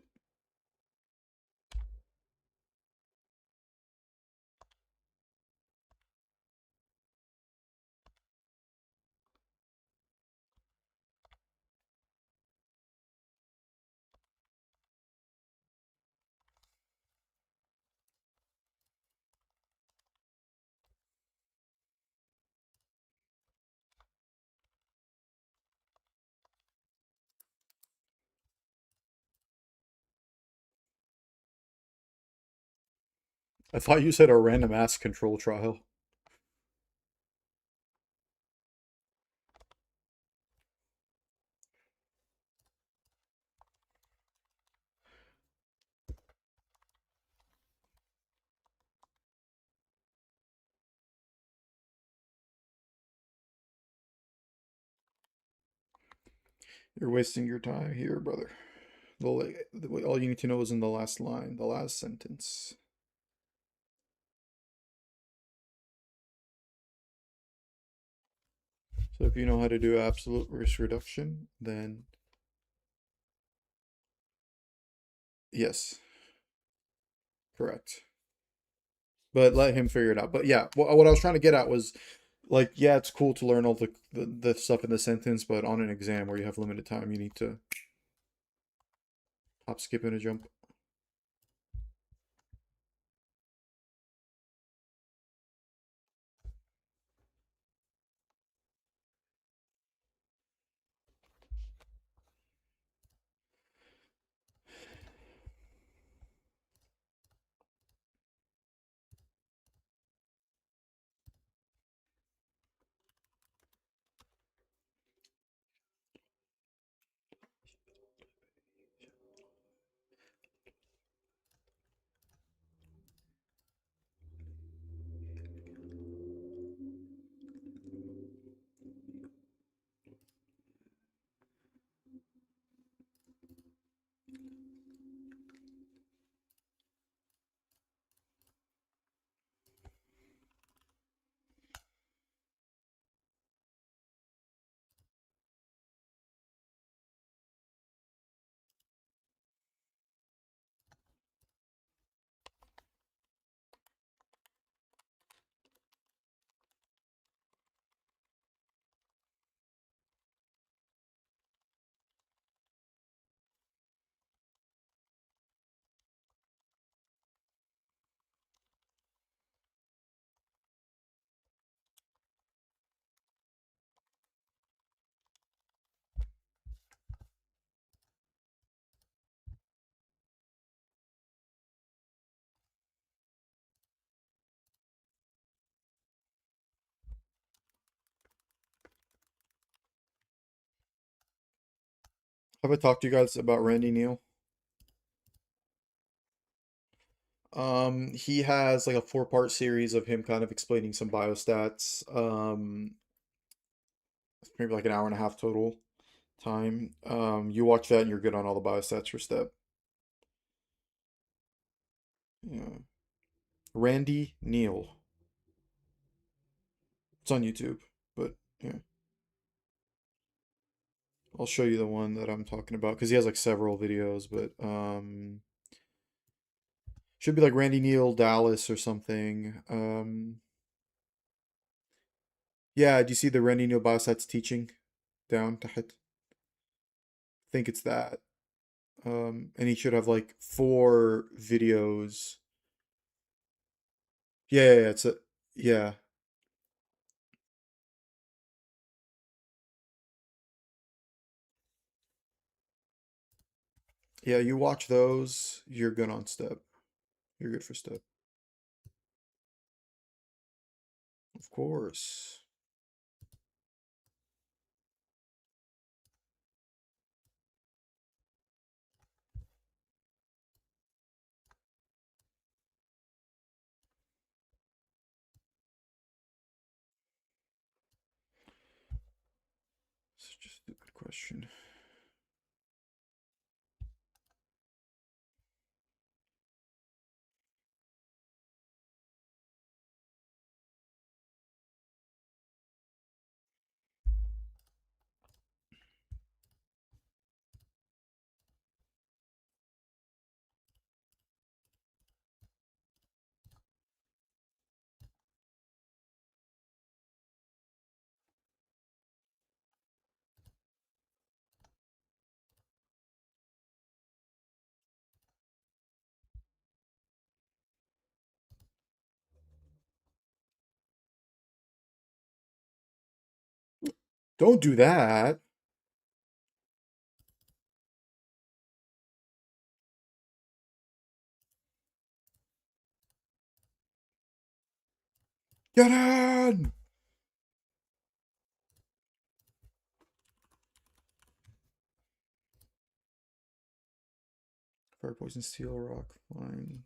I thought you said a random ass control trial. You're wasting your time here, brother. All you need to know is in the last line, the last sentence. So if you know how to do absolute risk reduction, then yes, correct. But let him figure it out. But yeah, what I was trying to get at was like, yeah, it's cool to learn all the stuff in the sentence, but on an exam where you have limited time, you need to hop, skip, and a jump. Have I talked to you guys about Randy Neal? He has like a four-part series of him kind of explaining some biostats. It's maybe like an hour and a half total time. You watch that and you're good on all the biostats for step. Yeah. Randy Neal. It's on YouTube, but yeah. I'll show you the one that I'm talking about because he has like several videos, but should be like Randy Neal Dallas or something. Yeah, do you see the Randy Neal biostats teaching down تحت? Think it's that. And he should have like four videos. Yeah, it's a yeah. Yeah, you watch those, you're good on step. You're good for step. Of course. question. Don't do that. Get in! Fire, poison, steel, rock, flying.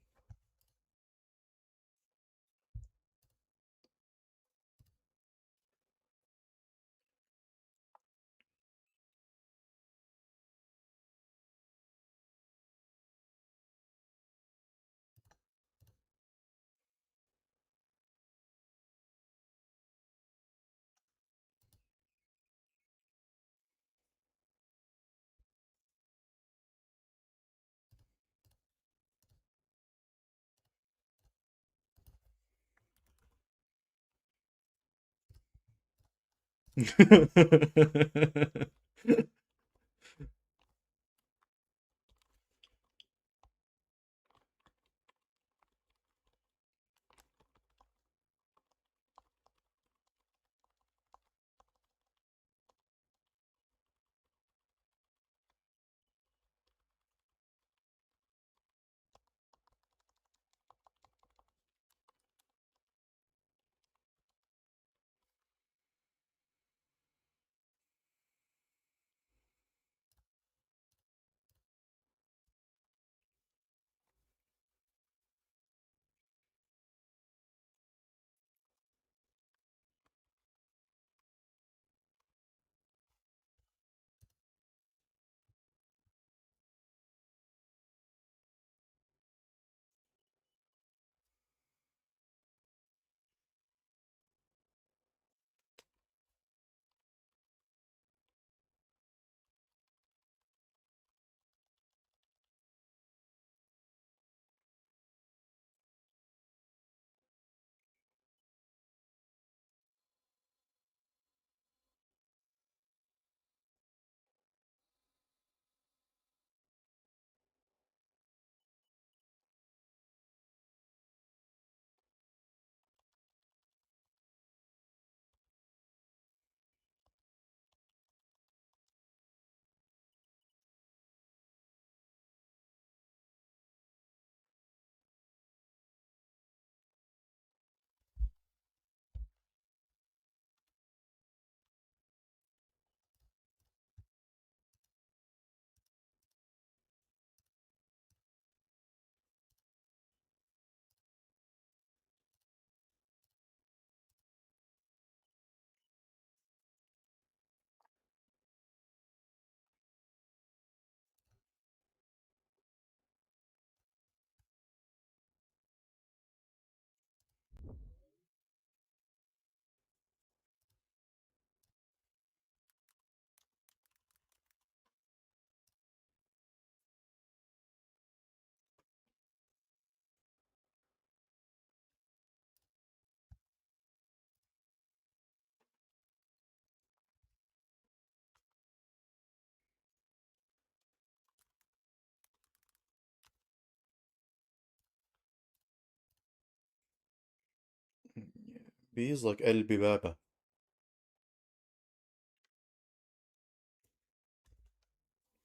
B is like قلبي بابا.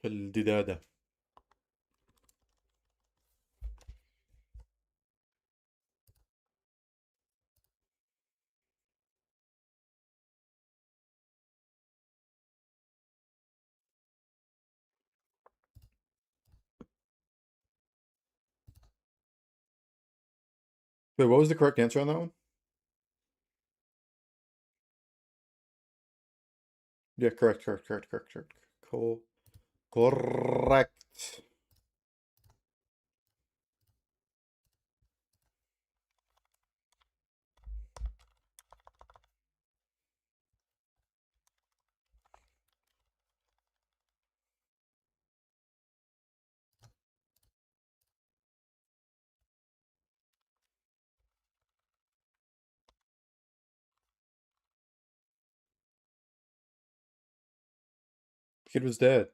الددادة. Wait, what was the correct answer on that one? Yeah, correct. Correct. Kid was dead.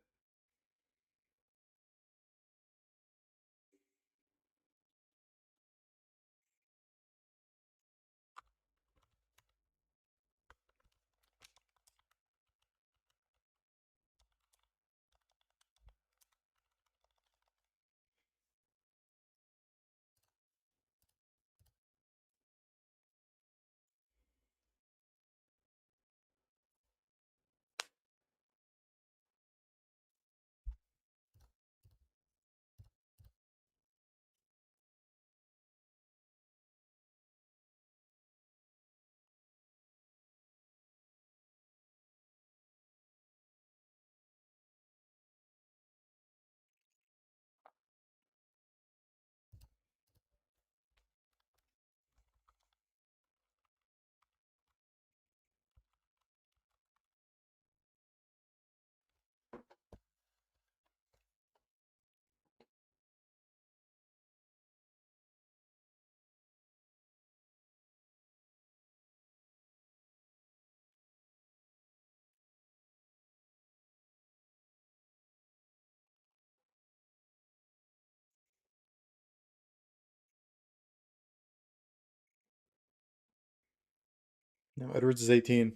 No, Edwards is 18.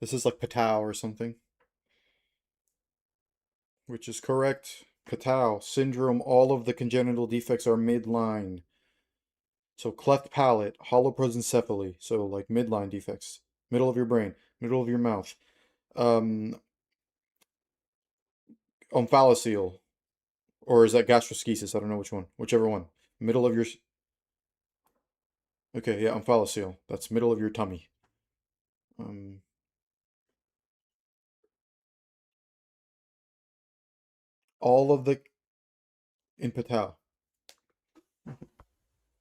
This is like Patau or something, which is correct. Patau syndrome, all of the congenital defects are midline. So cleft palate, hollow prosencephaly, so like midline defects, middle of your brain, middle of your mouth. Um, Omphalocele, or is that gastroschisis? I don't know which one. Whichever one. Middle of your. Okay, yeah, omphalocele. That's middle of your tummy. Um, all of the in Patau.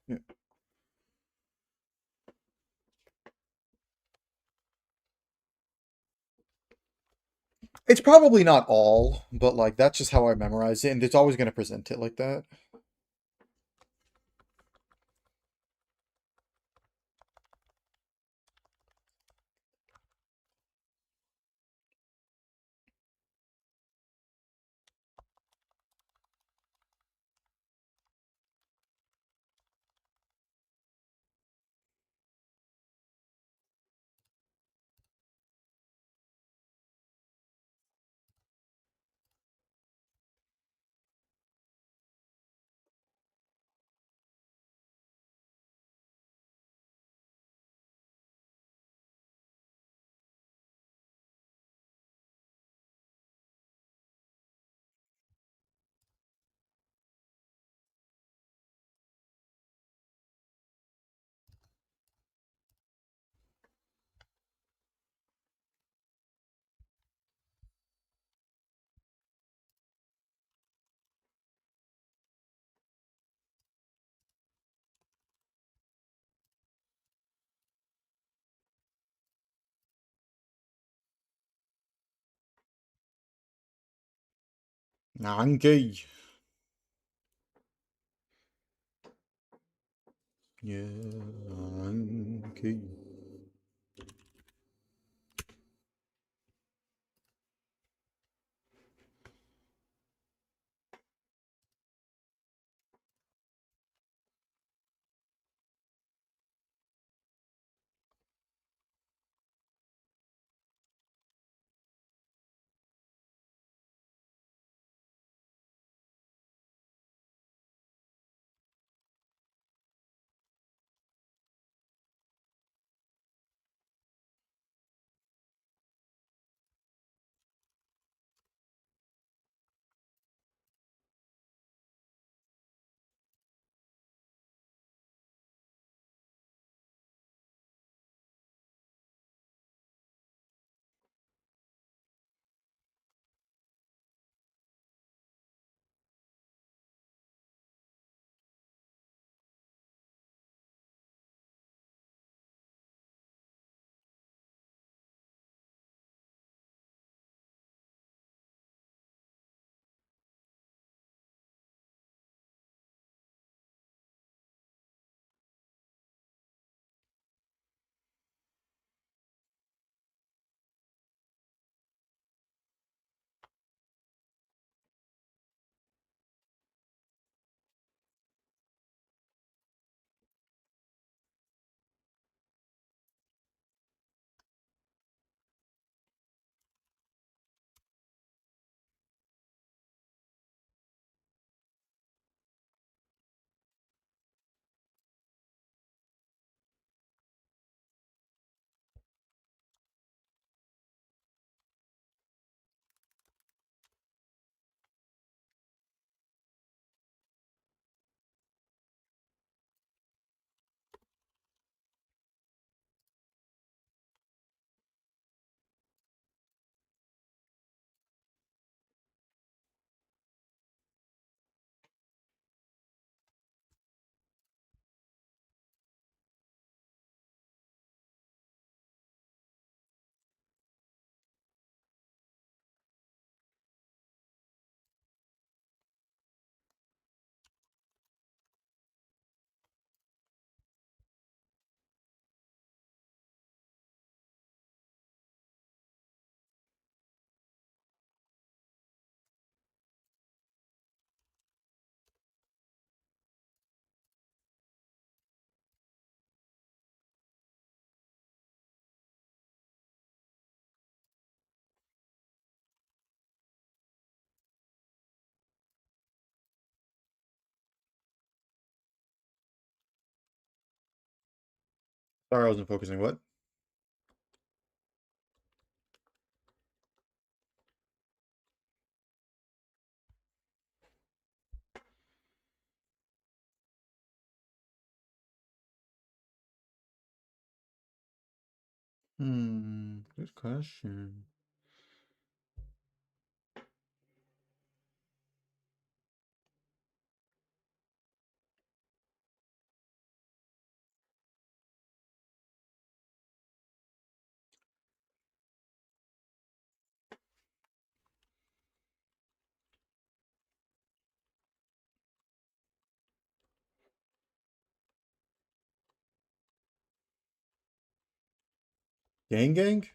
Yeah. It's probably not all, but like that's just how I memorize it, and it's always going to present it like that. Nankei. Yeah, Nankei. Sorry, I wasn't focusing. What? Good question. Gang gang?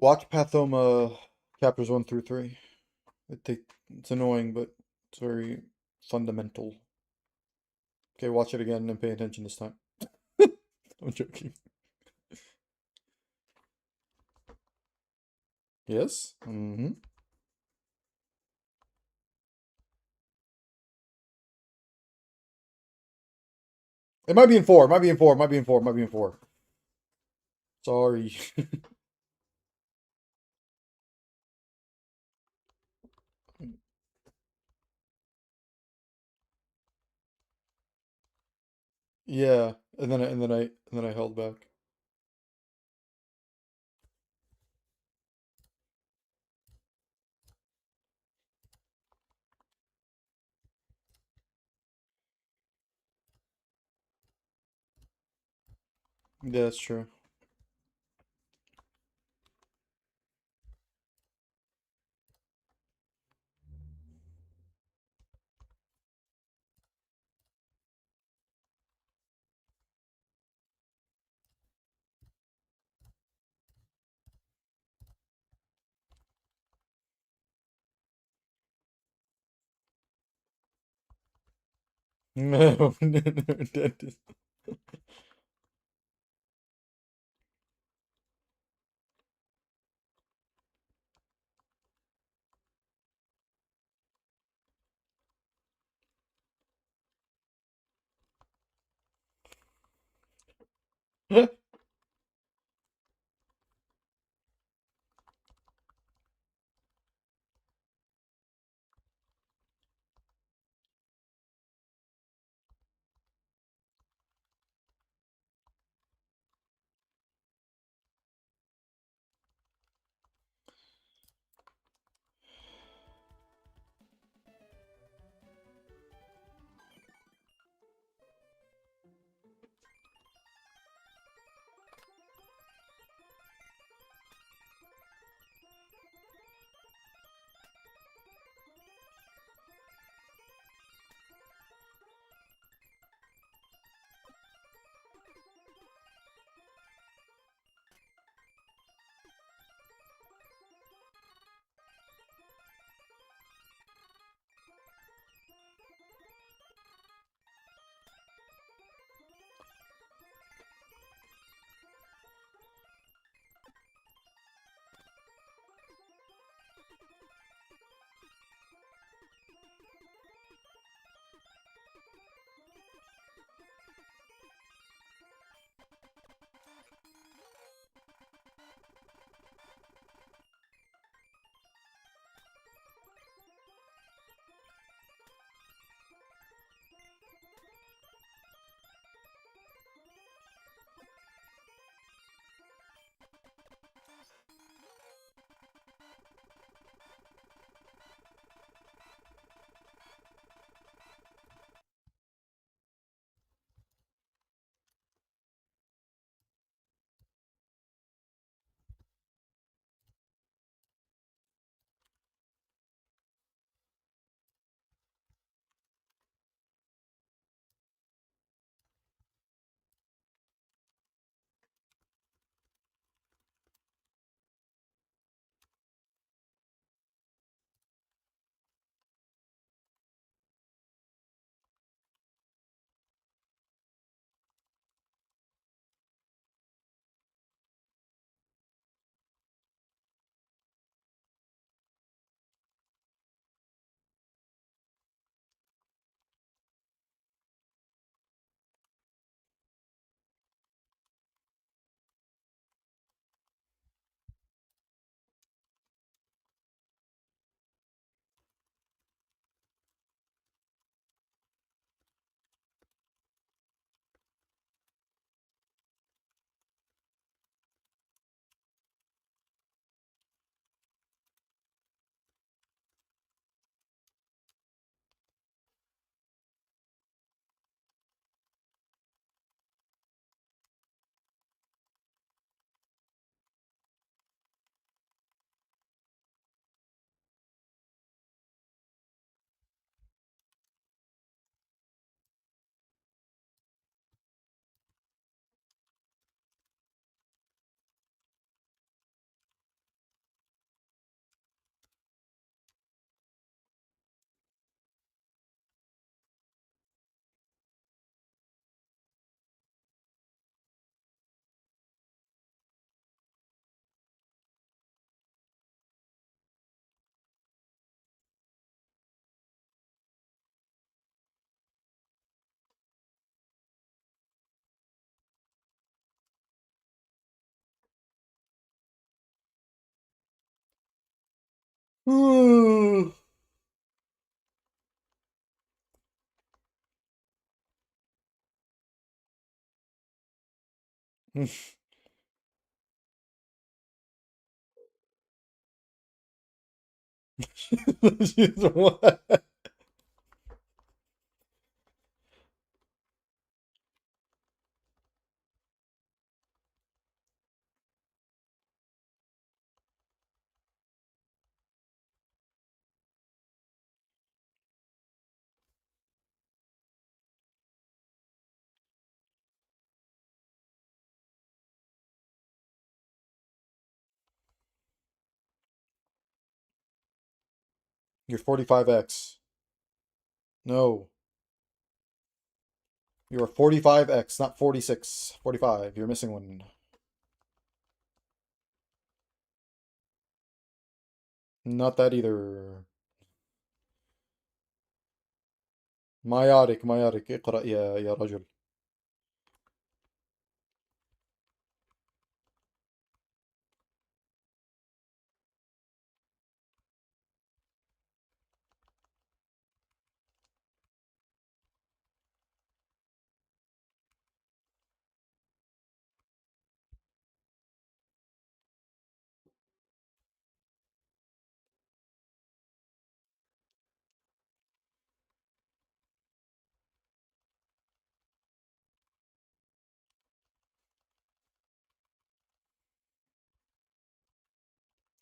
Watch Pathoma chapters 1 through 3. It's annoying, but it's very fundamental. Okay, watch it again and pay attention this time. I'm joking. Yes? Mm-hmm. It might be in 4. It might be in 4. It might be in 4. It might be in 4. Sorry. Yeah. And then I held back. Yeah, that's true. No, no, that is... What? You're 45x. No. You're 45x, not 46. 45. You're missing one. Not that either. مايارك اقرأ يا رجل.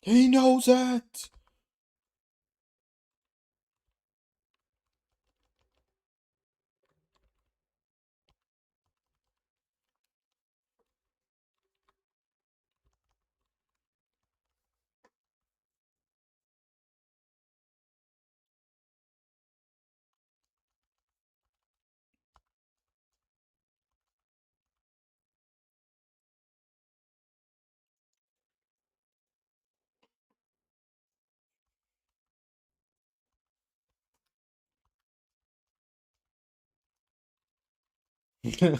He knows that. Skip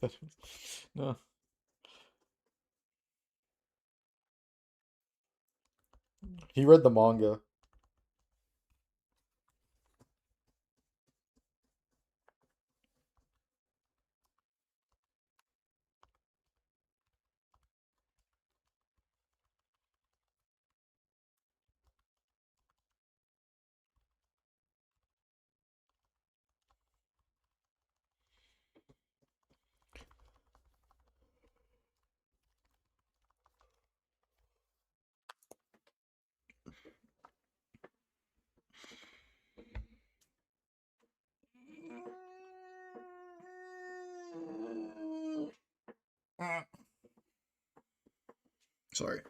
that. No. He read the manga. Sorry.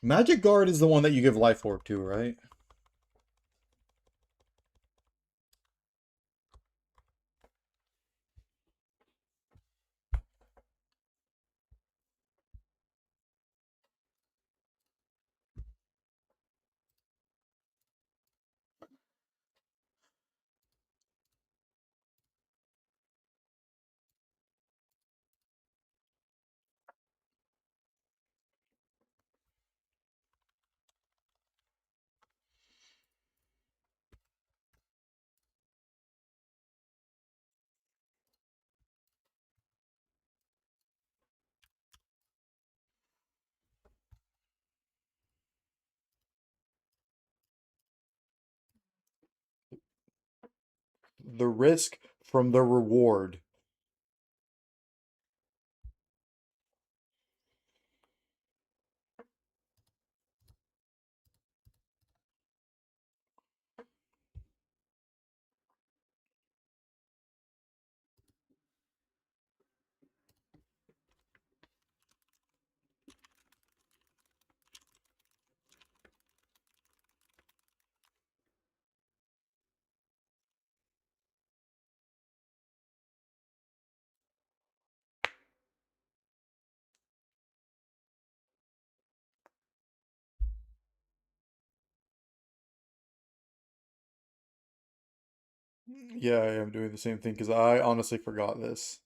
Magic Guard is the one that you give life orb to, right? The risk from the reward. Yeah, I am doing the same thing because I honestly forgot this.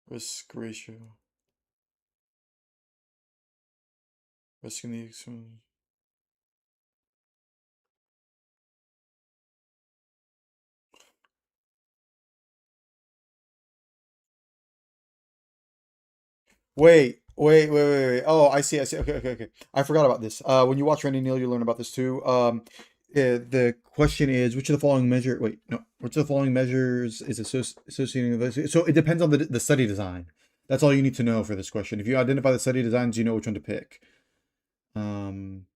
Risk ratio. Risk in the wait. Oh, I see. Okay. I forgot about this. When you watch Randy Neal, you learn about this too. The question is, which of the following measure? Wait, no. Which of the following measures is associating with this? So it depends on the study design. That's all you need to know for this question. If you identify the study designs, you know which one to pick. Um,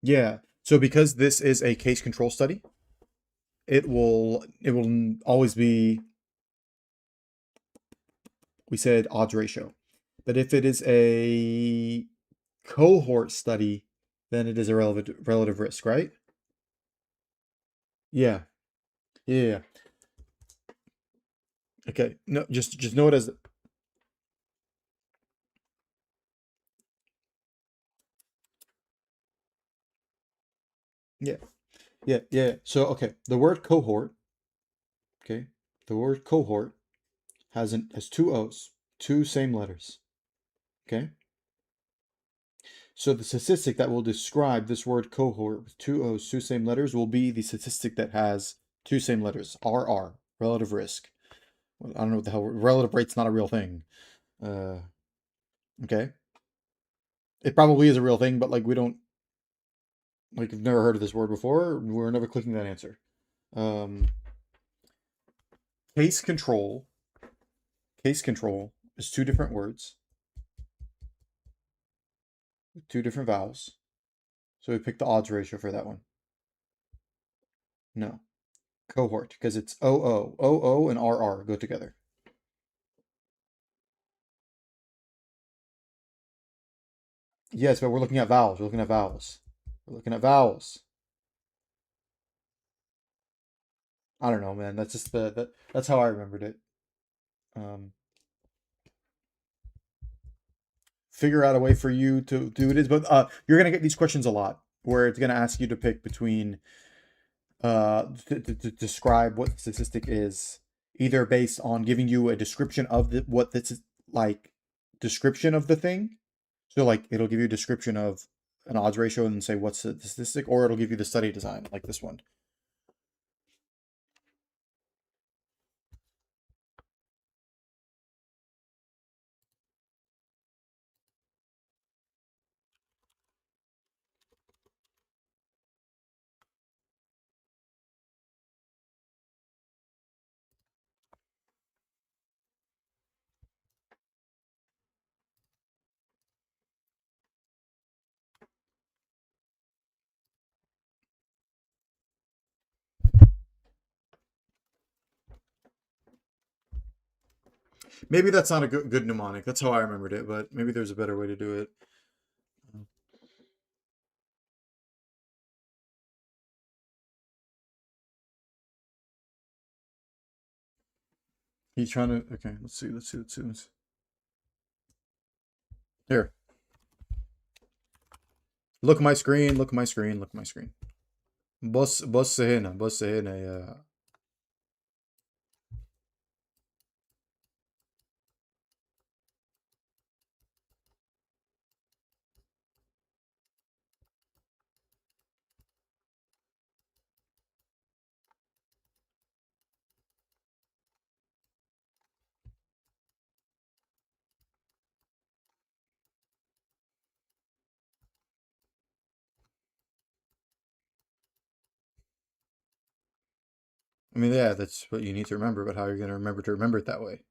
yeah. So because this is a case control study, it will always be, we said, odds ratio. But if it is a cohort study, then it is a relative risk, right? Yeah. Yeah. Okay. No, just know it as, yeah. Yeah. So okay, the word cohort, okay, the word cohort has two O's, two same letters. Okay. So the statistic that will describe this word cohort with two O's, two same letters, will be the statistic that has two same letters, RR, relative risk. I don't know what the hell, relative rate's not a real thing. Uh, okay. It probably is a real thing, but like we don't, like, I've never heard of this word before. We're never clicking that answer. Um, case control. Case control is two different words, two different vowels. So we picked the odds ratio for that one. No, cohort, because it's O and RR go together. Yes, but we're looking at vowels. We're looking at vowels. We're looking at vowels. I don't know, man. That's just that's how I remembered it. Um, Figure out a way for you to do it is, but you're gonna get these questions a lot where it's gonna ask you to pick between to describe what the statistic is, either based on giving you a description of what this is, like, description of the thing. So like it'll give you a description of an odds ratio and say what's the statistic, or it'll give you the study design like this one. Maybe that's not a good mnemonic. That's how I remembered it, but maybe there's a better way to do it. He's trying to. Okay, let's see. Here, look my screen. Look my screen. Look my screen. بص هنا بص هنا يا. I mean, yeah, that's what you need to remember, but how you're going to remember it that way.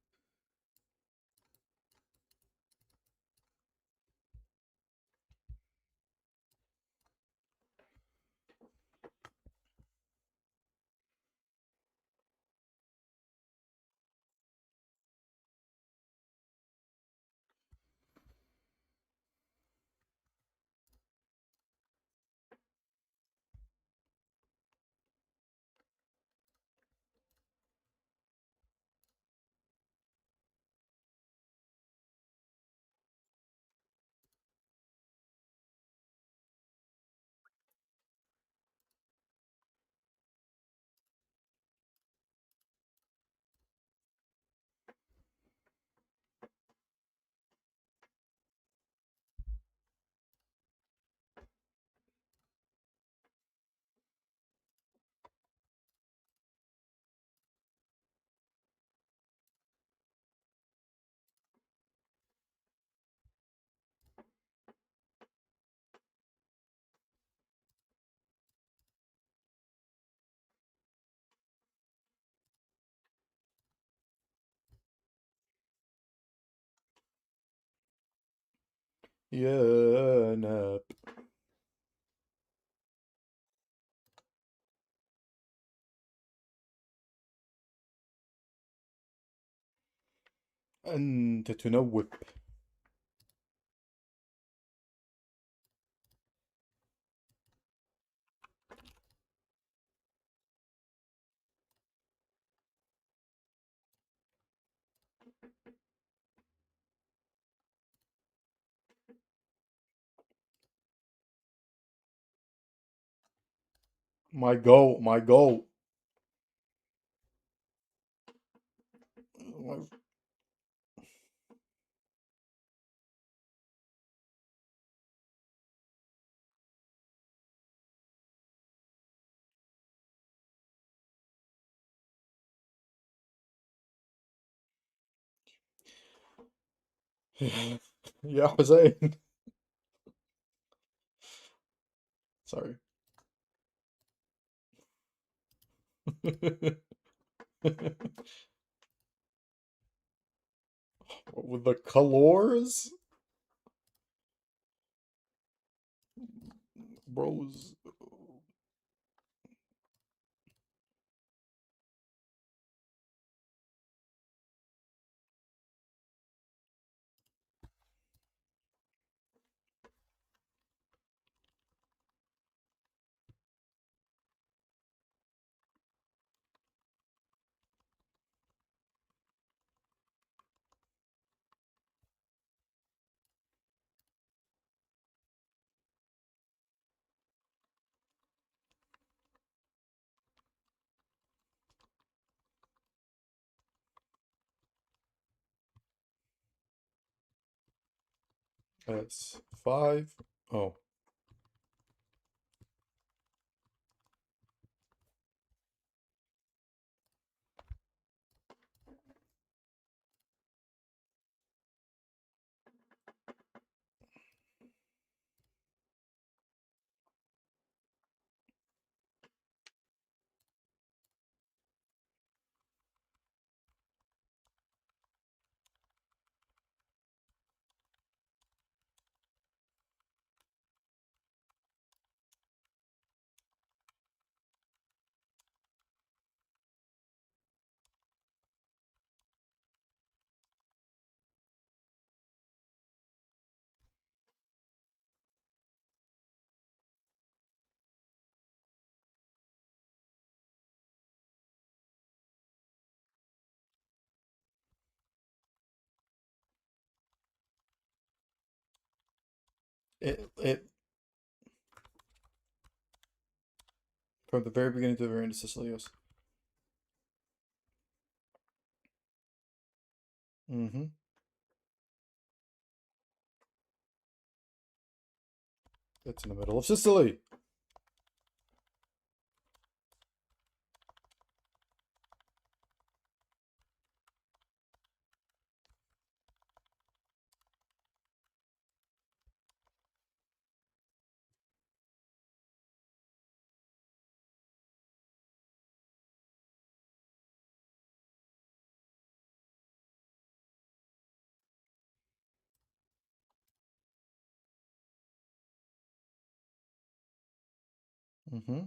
Yeah, nap. And the tuna whip. My goat, my goat. Yeah, Hussein. Sorry. With the colors, bros. That's five. Oh, it from the very beginning to the very end of Sicilios. Mm-hmm. It's in the middle of Sicily. Mm-hmm.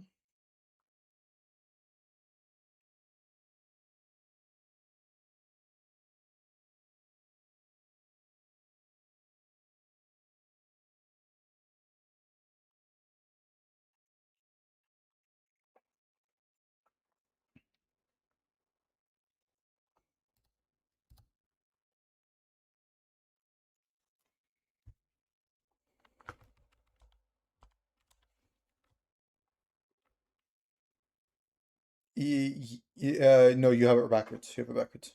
No, you have it backwards. You have it backwards.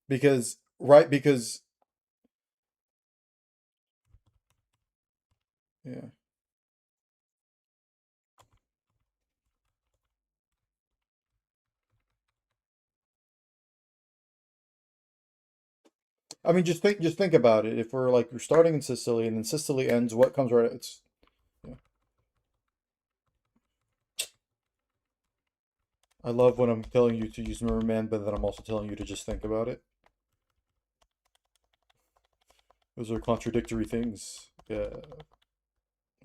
Because yeah. I mean, just think about it. If we're starting in Sicily and then Sicily ends, what comes right? It's yeah. I love when I'm telling you to use Merman, but then I'm also telling you to just think about it. Those are contradictory things. Yeah.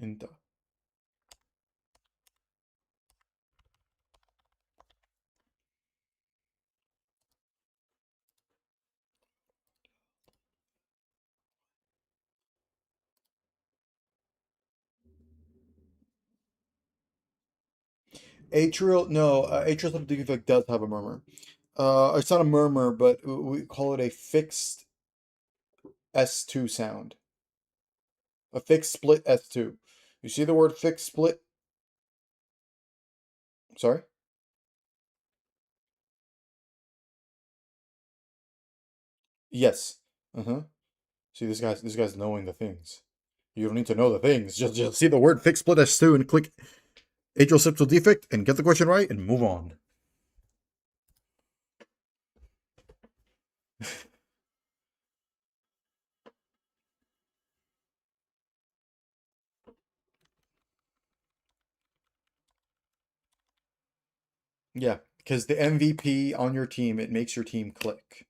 Inta. Atrial, no, atrial septal defect does have a murmur. It's not a murmur, but we call it a fixed S2 sound. A fixed split S2. You see the word fixed split? Sorry? Yes. Uh-huh. See, this guy's knowing the things. You don't need to know the things. Just see the word fixed split S2 and click atrial septal defect and get the question right and move on. Yeah, because the MVP on your team, it makes your team click.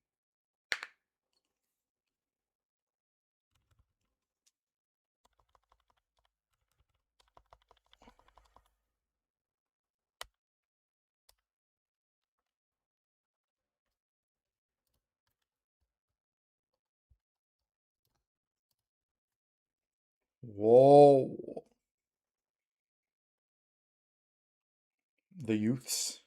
Whoa. The youths.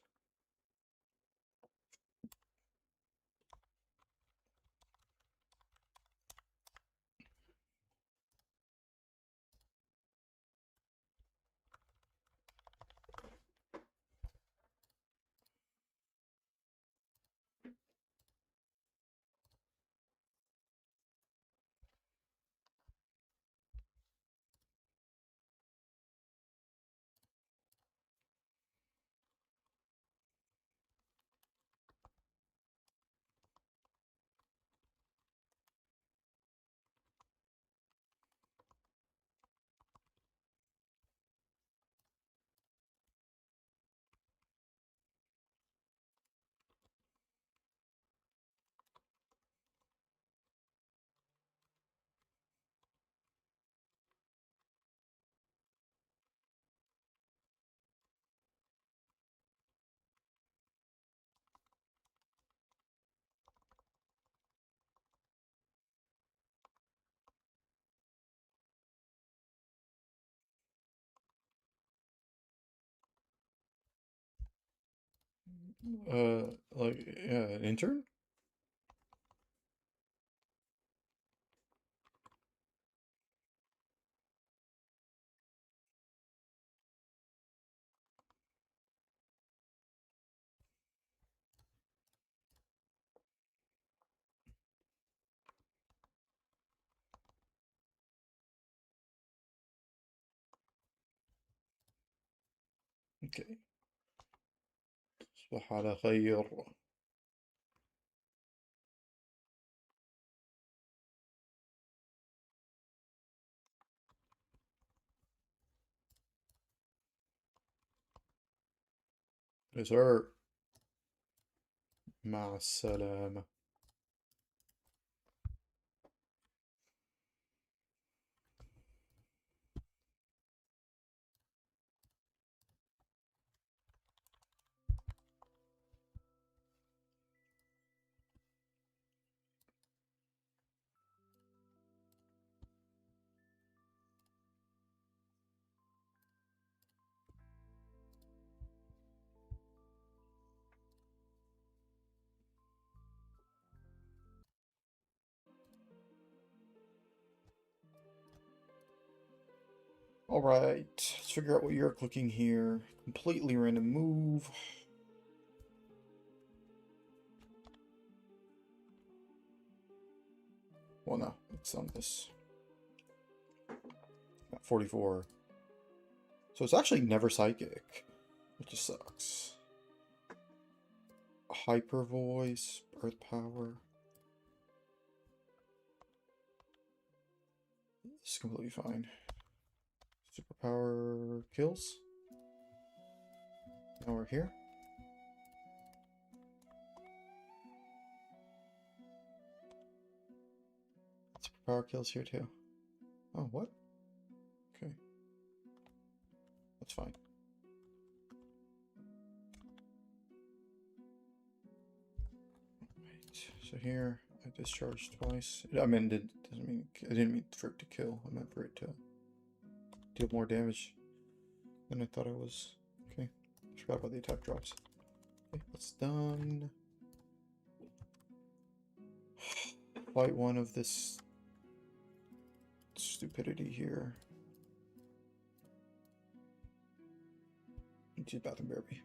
Like, an intern? Okay. صباح على خير. Yes, sir. مع السلامة. All right, let's figure out what you're clicking here. Completely random move. Well, no, it's on this. Got 44. So it's actually never psychic, which just sucks. Hyper voice, earth power. It's completely fine. Superpower kills. Now we're here. Power kills here too. Oh, what? Okay. That's fine. Right. So here, I discharged twice. I mean, it doesn't mean I didn't mean for it to kill. I meant for it to deal more damage than I thought it was. Okay. Forgot about the attack drops. Okay, that's done. Fight one of this stupidity here. She's Bathroom Derby.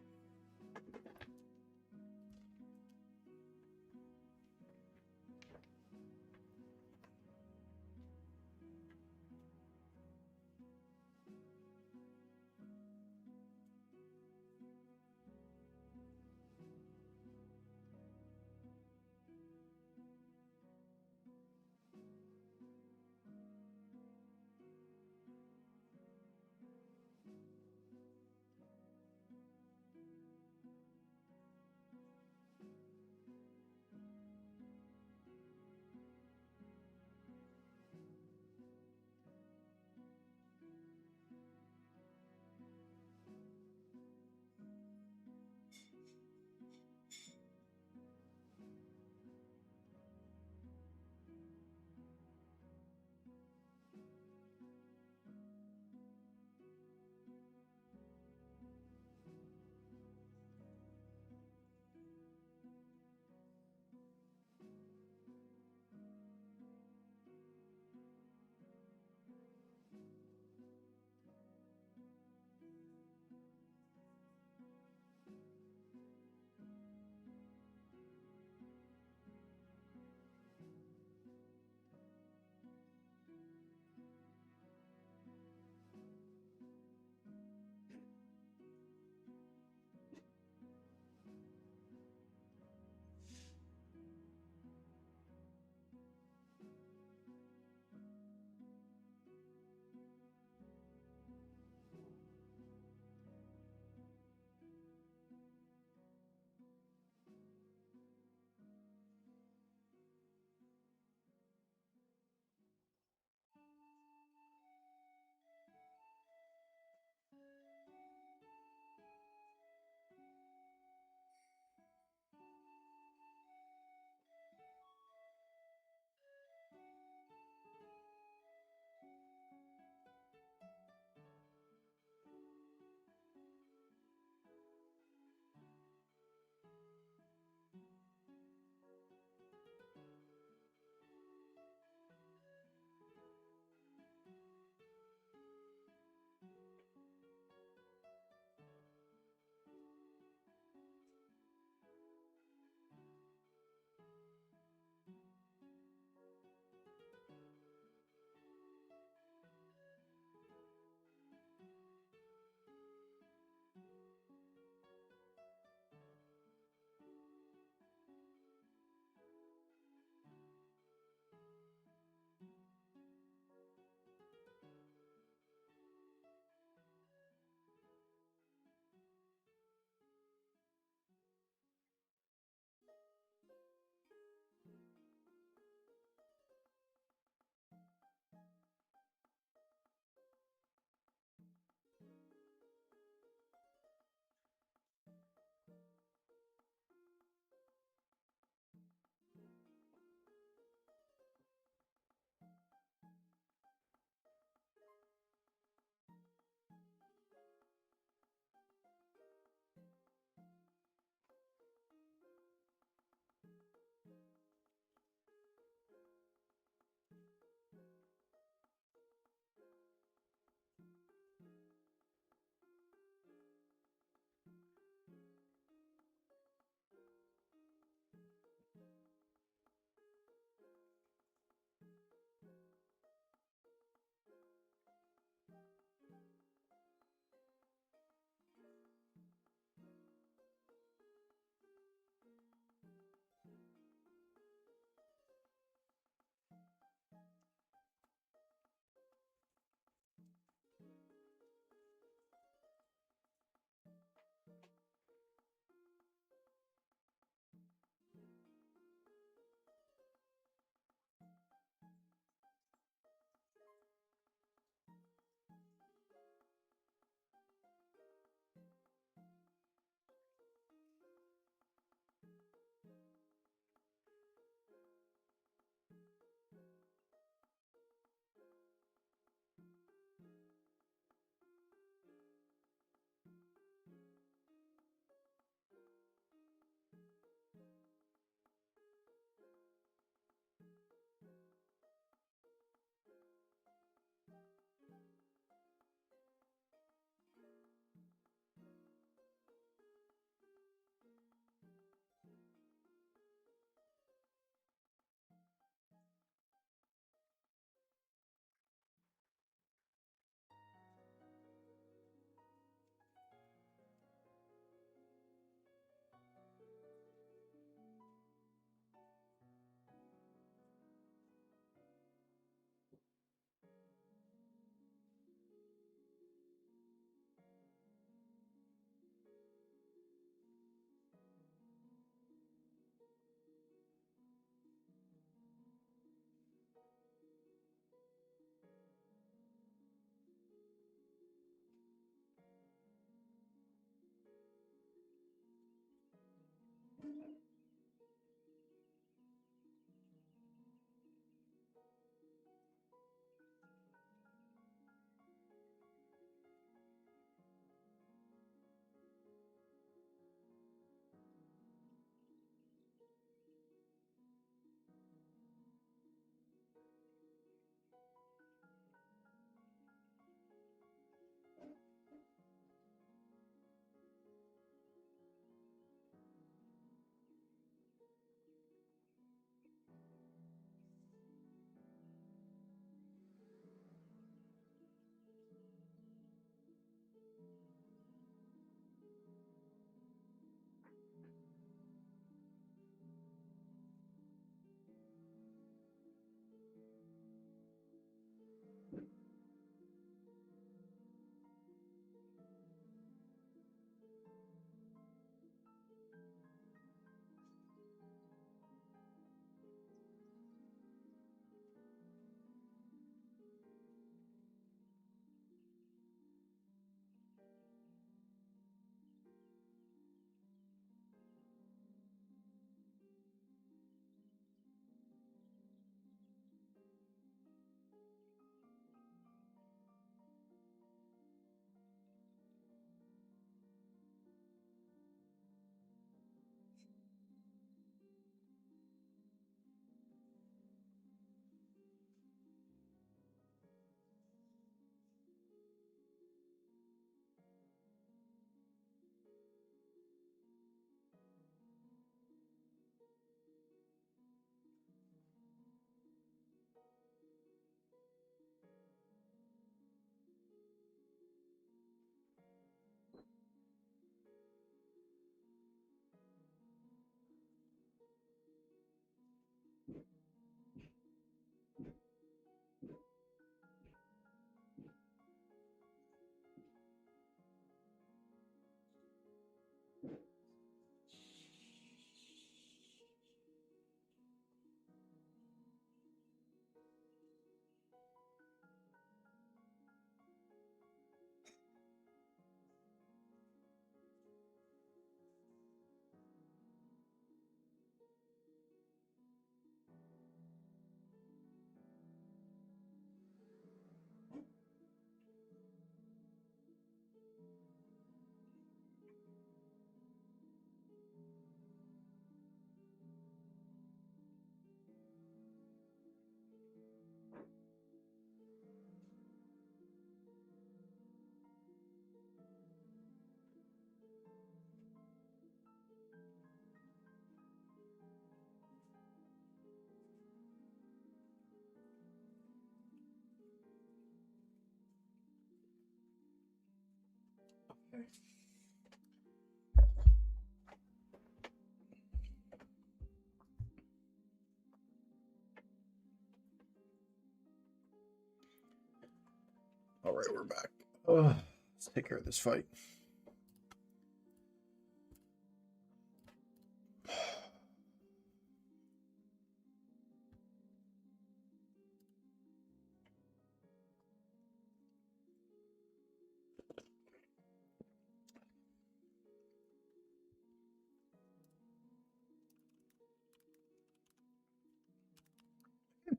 All right, we're back. Let's take care of this fight.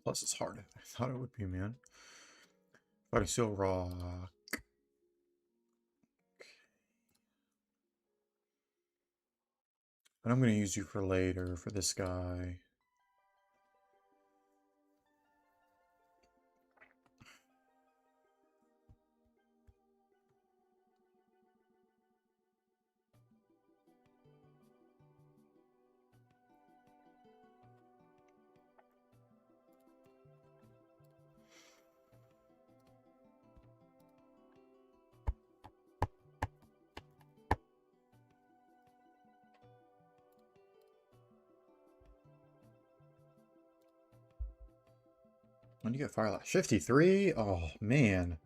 Plus, it's harder than I thought it would be, man. Fighting Steel Rock. And I'm going to use you for later for this guy. When do you get fire last? 53? Oh, man.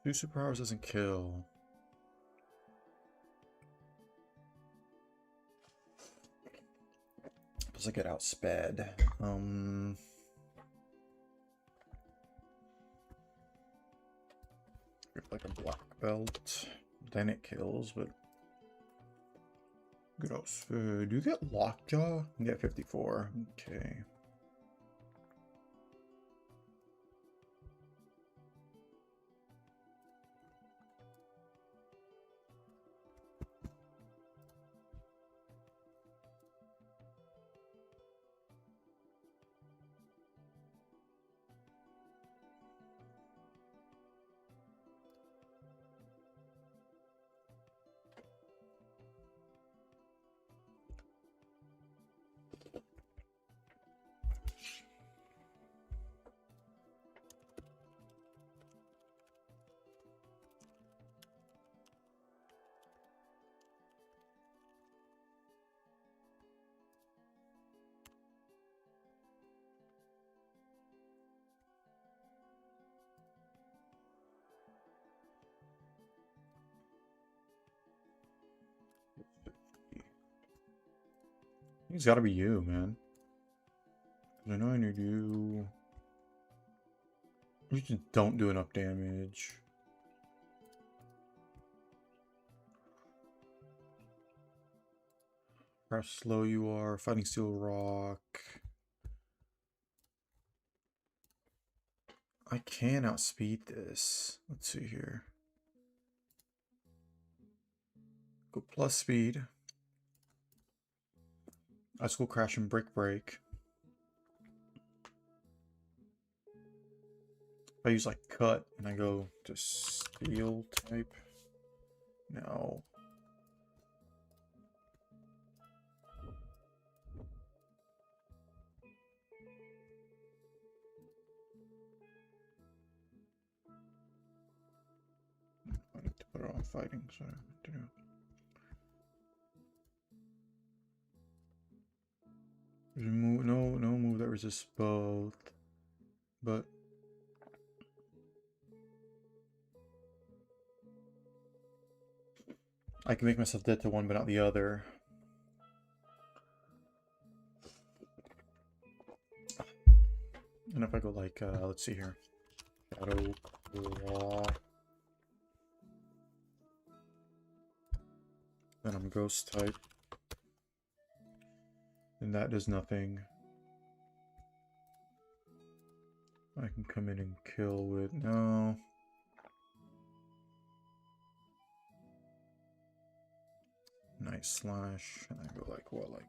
Two superpowers doesn't kill. Plus I get outsped. Get like a black belt. Then it kills, but good outsped. Do you get lockjaw? You get 54. Okay. It's gotta be you, man. I know I need you. You just don't do enough damage. How slow you are. Fighting Steel Rock. I can outspeed this. Let's see here. Go plus speed. Let's go crash and break. If I use like cut and I go to steel type. No. I need to put it on fighting, so I have to do. Remove, no move that resists both, but I can make myself dead to one but not the other. And if I go like, let's see here, Shadow Claw, then I'm Ghost type, and that does nothing. I can come in and kill with, no. ignite slash, and then go like what, like.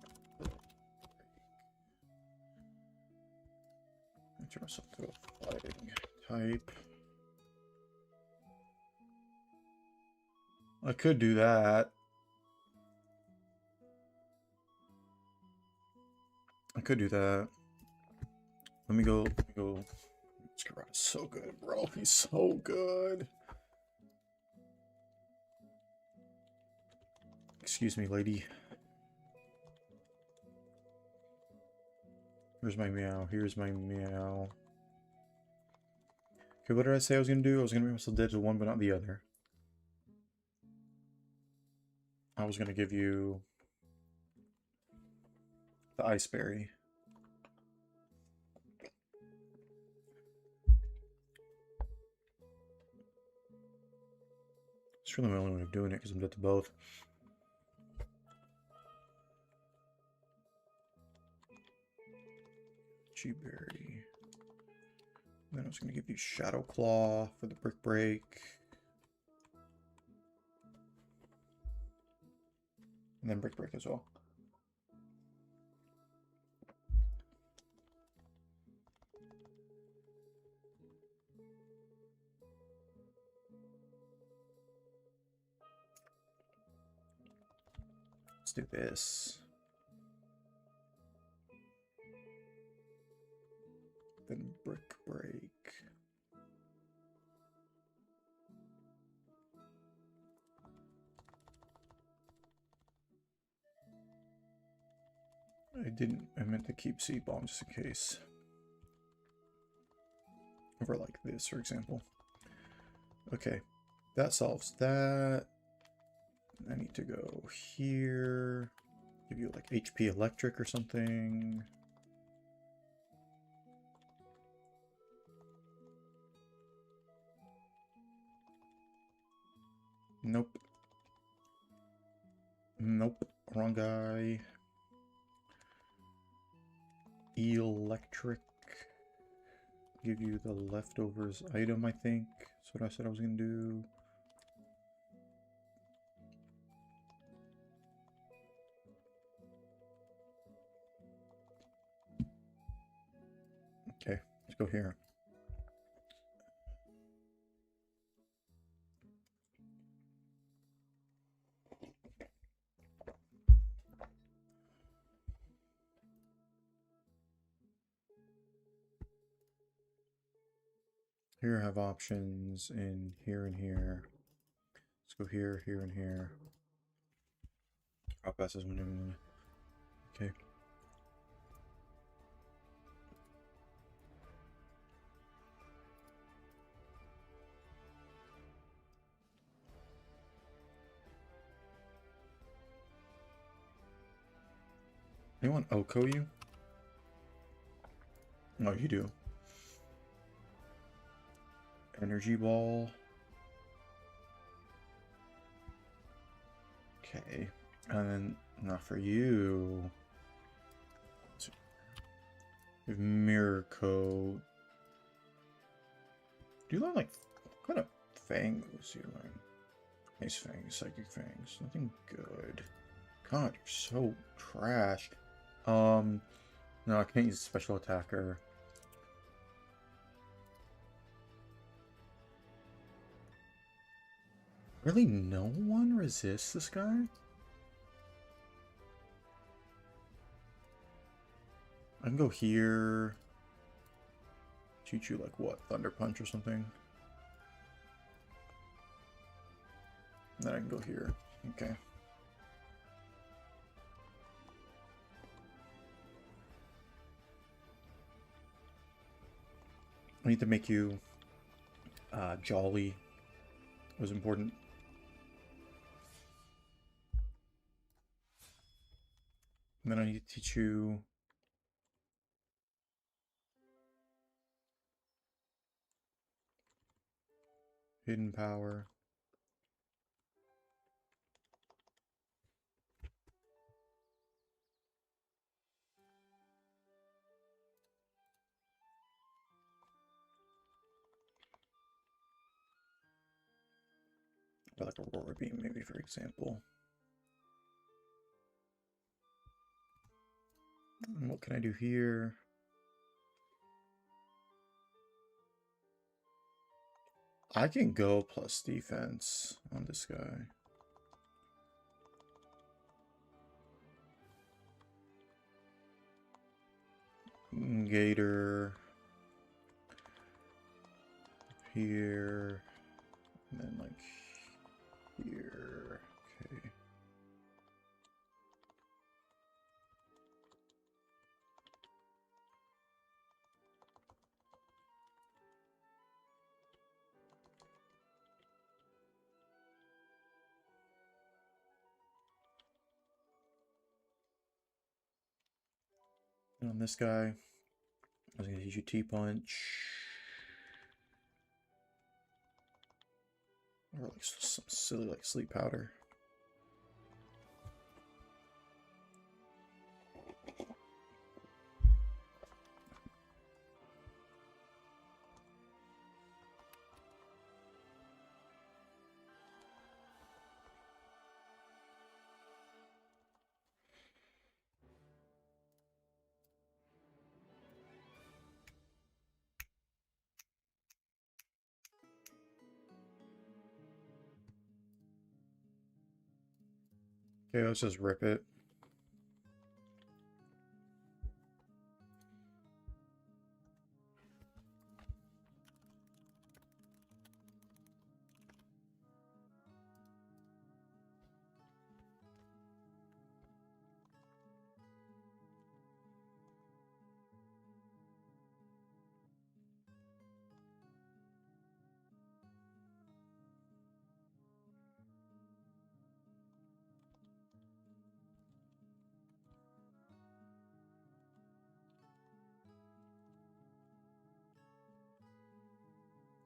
Turn myself to a fighting type. I could do that. I could do that. Let me go. This guy is so good, bro. He's so good. Excuse me, lady. Here's my meow. Here's my meow. Okay, what did I say I was gonna do? I was gonna make myself dead to one, but not the other. I was gonna give you the ice berry. It's really my only way of doing it because I'm dead to both. Berry. Then I was going to give you Shadow Claw for the Brick Break. And then Brick Break as well. Let's do this. Then Brick Break. I meant to keep seed bombs just in case. Over like this, for example. Okay, that solves that. I need to go here. Give you like HP electric or something. Nope. Nope. Wrong guy. Electric. Give you the leftovers item, I think. That's what I said I was going to do. Okay, let's go here. Here I have options in here and here. Let's go here, here, and here. I'll pass this one in. Okay. Anyone Oko you? Oh, you do. Energy ball. Okay. And then, not for you. We have mirror coat. Do you learn like what kind of fang moves do you learn? Ice fangs, psychic fangs, nothing good. God, you're so trash. No, I can't use special attacker. Really, no one resists this guy? I can go here. Shoot you like what? Thunder Punch or something? Then I can go here. Okay. I need to make you jolly. It was important. And then I need to teach you hidden power. Like Aurora Beam, maybe, for example. What can I do here? I can go plus defense on this guy. Gator. Here. And then like here. Okay. And on this guy, I was going to use you T-punch. Or like some silly like sleep powder. Okay, let's just rip it.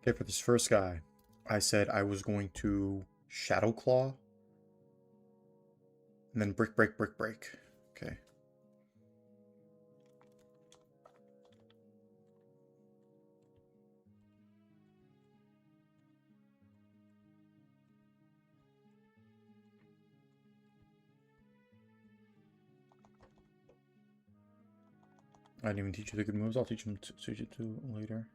Okay, for this first guy, I said I was going to Shadow Claw. And then break, break, break, break. Okay. I didn't even teach you the good moves. I'll teach you later.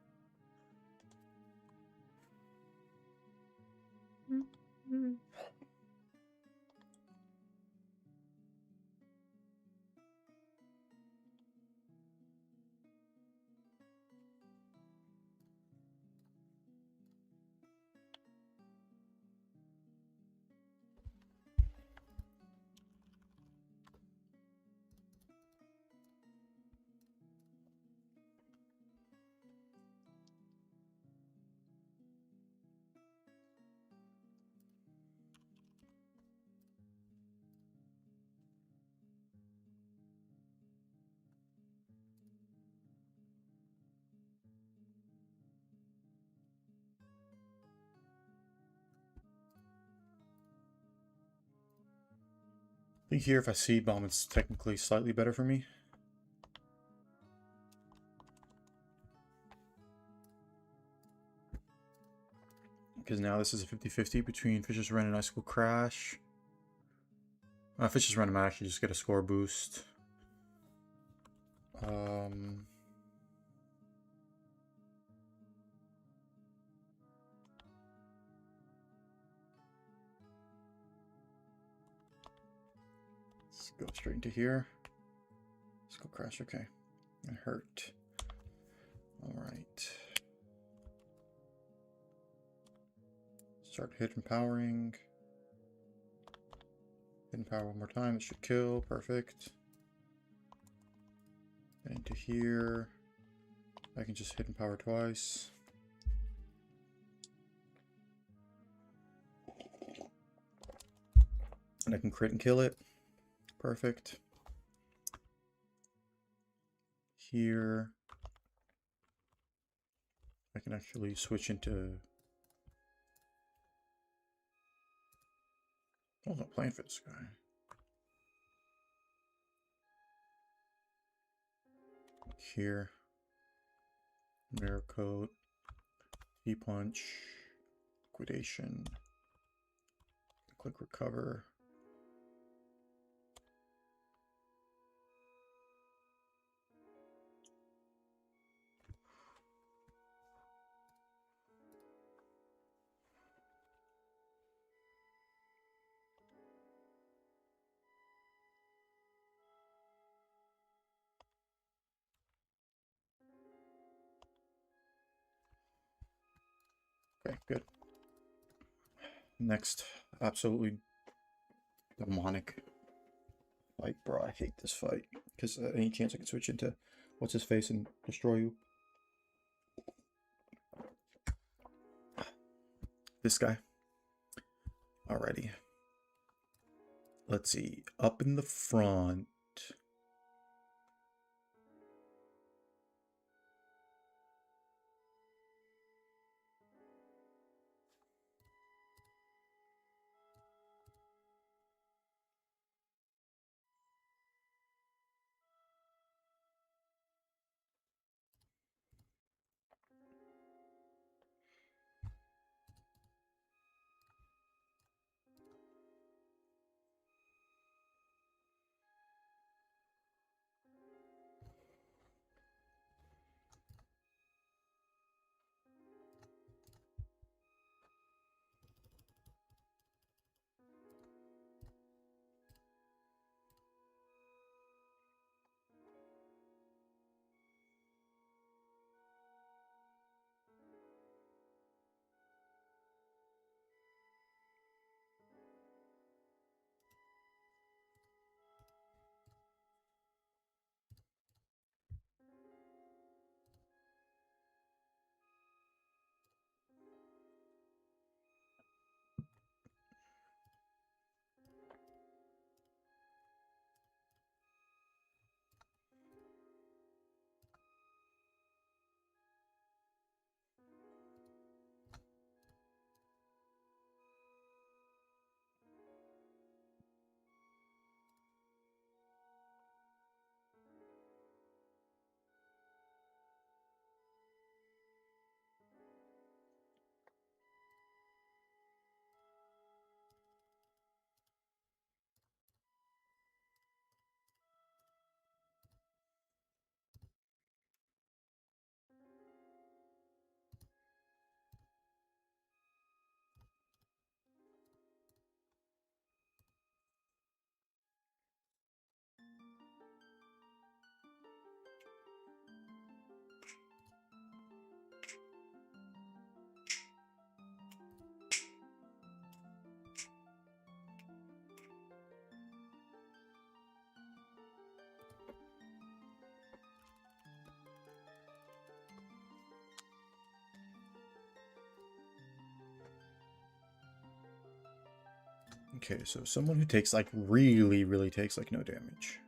I think here, if I seed bomb, it's technically slightly better for me. Because now this is a 50-50 between Fisher's Run and Icicle Crash. Fisher's Run, I might actually just get a score boost. Let's go straight into here. Let's go Crash, okay. It hurt. Alright. Start hidden powering. Hidden power one more time, it should kill, perfect. And into here. I can just hidden power twice. And I can crit and kill it. Perfect. Here. I can actually switch into... I was not playing for this guy. Here. Mirror Coat. T-punch. Liquidation. Click recover. Okay, good. Next, absolutely demonic fight, bro. I hate this fight because any chance I can switch into what's his face and destroy you. This guy. Alrighty. Let's see. Up in the front. Okay, so someone who takes like really takes like no damage.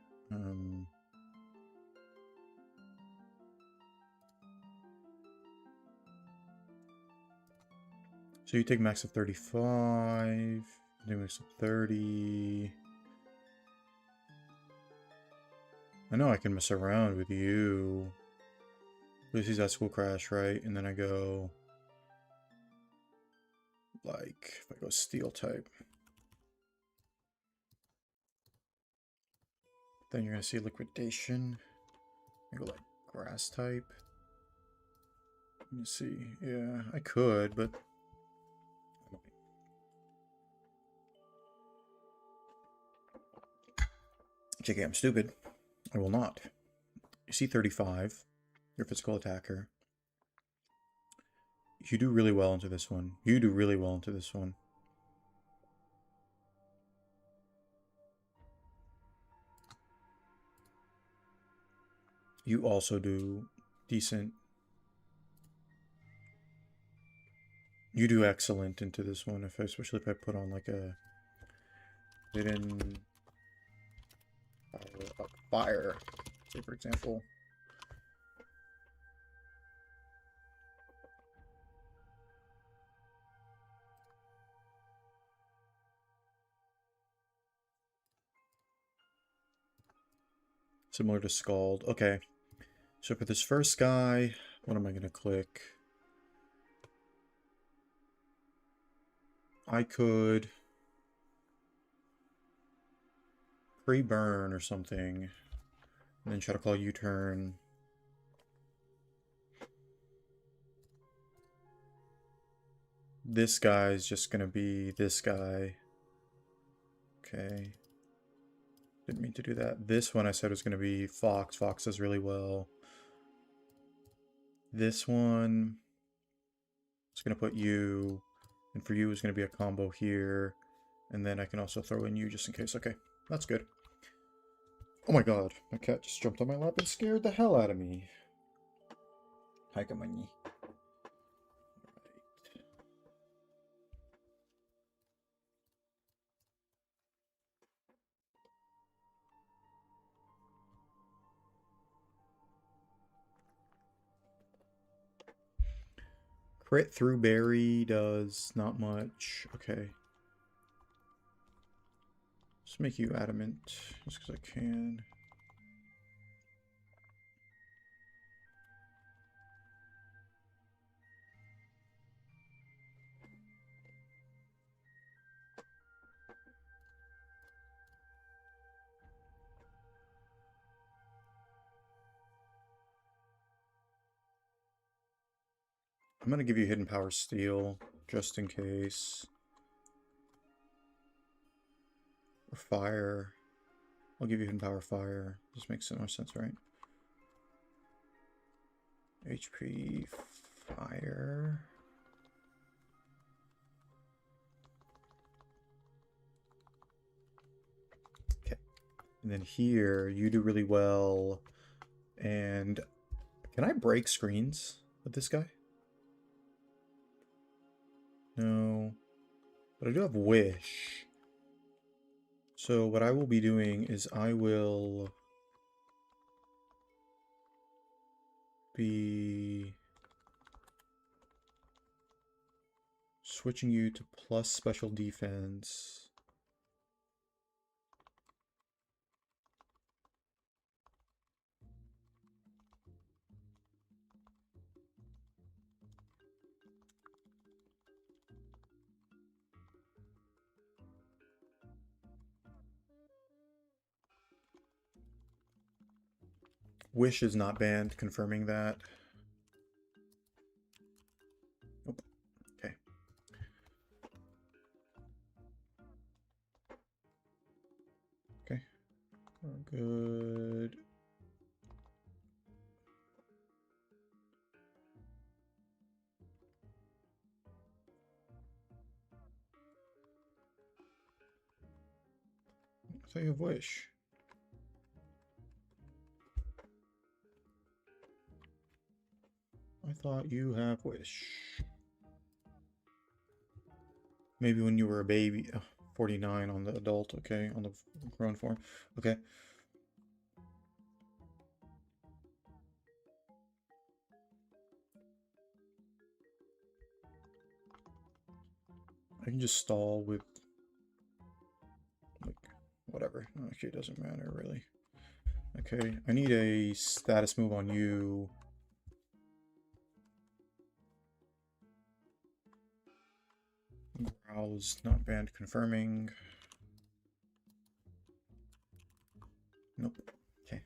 So you take max of 35, you max of 30. I know I can mess around with you. Lucy's at school crash, right? And then I go like, if I go steel type. Then you're gonna see liquidation. I go like grass type. Let me see. Yeah, I could, but JK, I'm stupid. I will not. You see 35. You're a physical attacker. You do really well into this one. You do really well into this one. You also do decent. You do excellent into this one, especially if I put on like a hidden fire, say for example. Similar to Scald. Okay. So for this first guy, what am I going to click? I could pre-burn or something, and then try to call U-turn. This guy is just going to be this guy. Okay. Didn't mean to do that. This one I said was going to be Fox. Fox does really well. This one It's going to put you, and for you is going to be a combo here. And then I can also throw in you just in case. Okay, that's good. Oh my god, my cat just jumped on my lap and scared the hell out of me. Hi, Kamani. Crit through berry does not much. Okay. Just make you adamant, just because I can. I'm going to give you Hidden Power Steel, just in case. Or Fire. I'll give you Hidden Power Fire. This makes more sense, right? HP Fire. Okay. And then here, you do really well. And can I break screens with this guy? No. But I do have Wish. So what I will be doing is I will be switching you to plus special defense. Wish is not banned, confirming that. Nope. Okay. Okay. We're good. I thought you have Wish. I thought you have Wish. Maybe when you were a baby. 49 on the adult, okay. On the grown form. Okay. I can just stall with, like, whatever. Actually, it doesn't matter, really. Okay, I need a status move on you. Browse, not banned, confirming. Nope. Okay.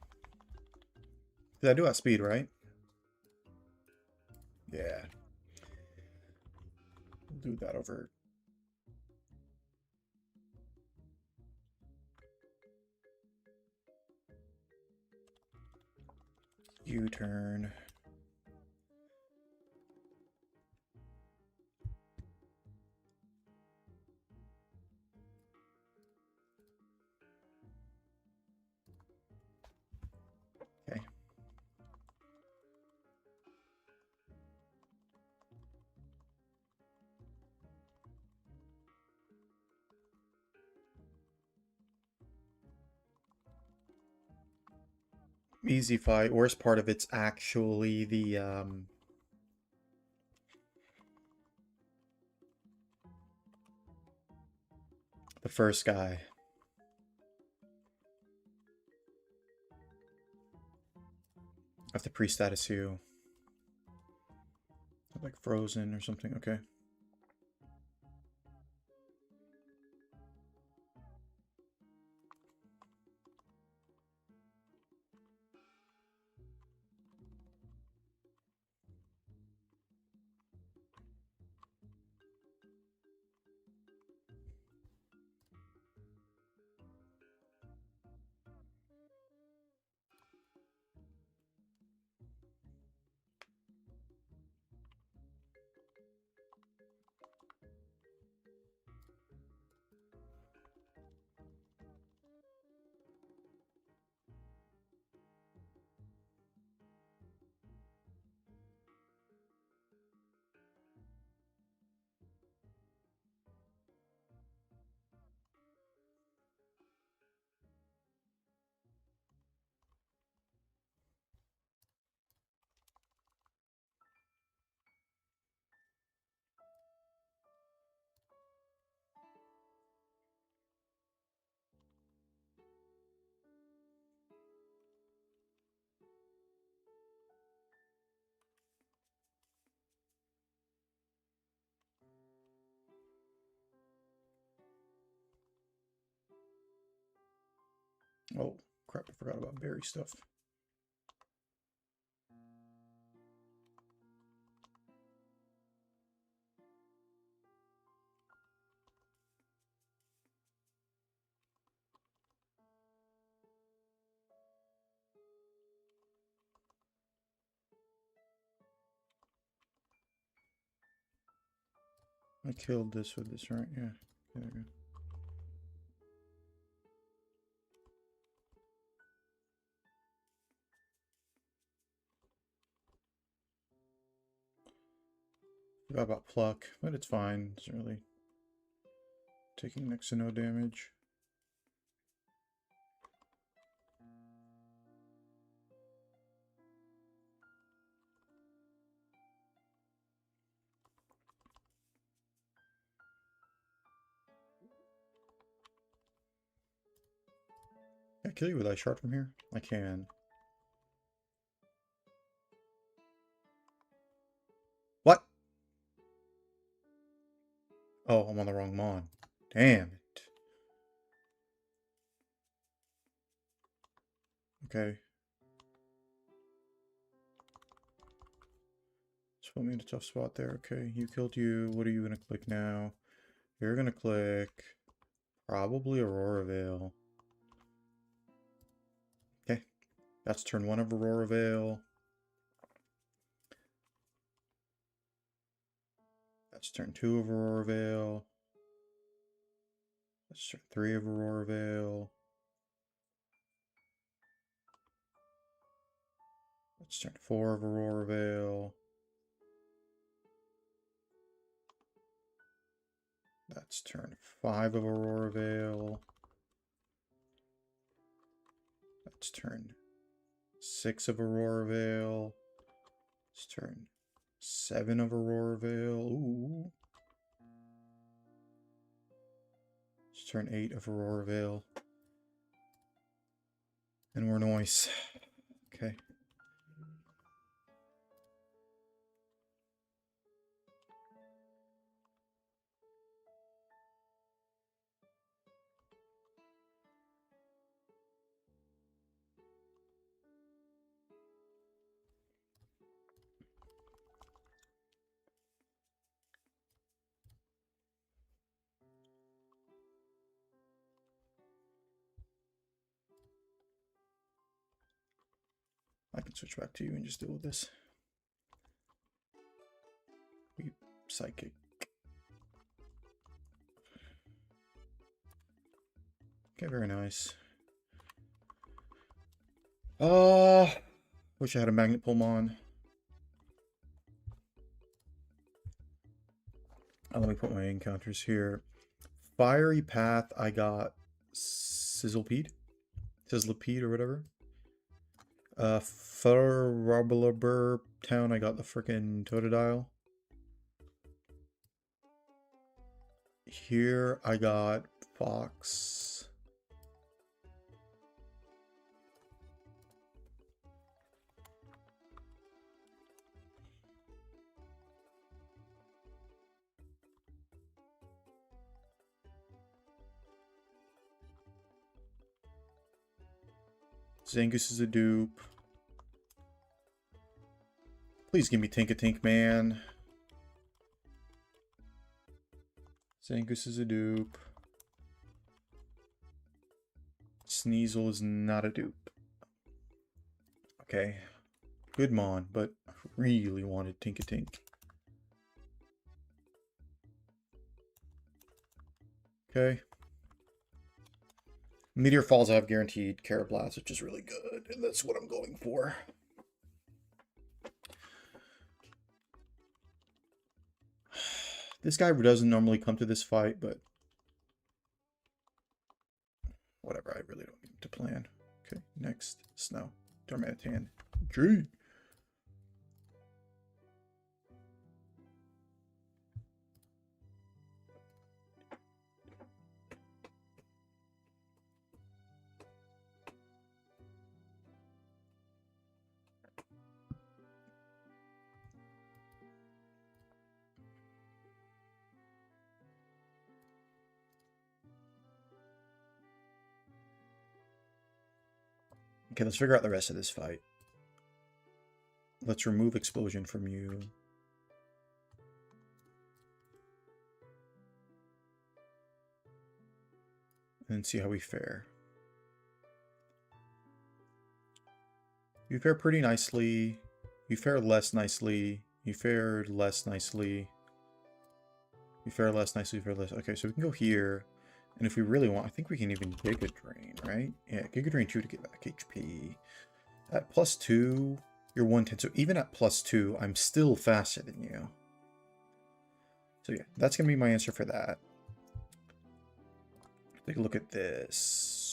I do have speed, right? Yeah. We'll do that over. U-turn. Okay. Easy fight. Worst part of it's actually the first guy. Of the pre-status you. Like frozen or something, okay. Oh, crap, I forgot about berry stuff. I killed this with this, right? Yeah. There we go. Forgot about pluck, but it's fine. It's really taking next to no damage. Can I kill you with ice shard from here? I can. What? Oh, I'm on the wrong mon. Damn it. Okay. Just put me in a tough spot there. Okay, you killed you. What are you gonna click now? You're gonna click probably Aurora Veil. Okay. That's turn 1 of Aurora Veil. That's turn 2 of Aurora Veil. That's turn 3 of Aurora Veil. That's turn 4 of Aurora Veil. That's turn 5 of Aurora Veil. That's turn 6 of Aurora Veil. It's turn 7 of Aurora Veil. Ooh. It's turn 8 of Aurora Veil. And we're noise. Okay. I can switch back to you and just deal with this. We psychic. Okay, very nice. Wish I had a magnet Pulmon. Let me put my encounters here. Fiery Path, I got Sizzlepede or whatever. Furrubber Town, I got the frickin' Totodile. Here I got Fox. Zangus is a dupe. Please give me Tink-a-Tink, man. Zangus is a dupe. Sneasel is not a dupe. Okay. Good mon, but I really wanted Tink-a-Tink. Okay. Meteor Falls I have guaranteed Carablast, which is really good, and that's what I'm going for. This guy doesn't normally come to this fight, but whatever, I really don't need to plan. Okay, next, Snow. Darmanitan. G. Okay, let's figure out the rest of this fight. Let's remove explosion from you. And see how we fare. You fare pretty nicely. You fare less nicely. You fared less nicely. You fare less nicely. You fare less. Okay, so we can go here. And if we really want, I think we can even Giga Drain, right? Yeah, Giga Drain 2 to get back HP. At +2, you're 110. So even at +2, I'm still faster than you. So yeah, that's going to be my answer for that. Take a look at this.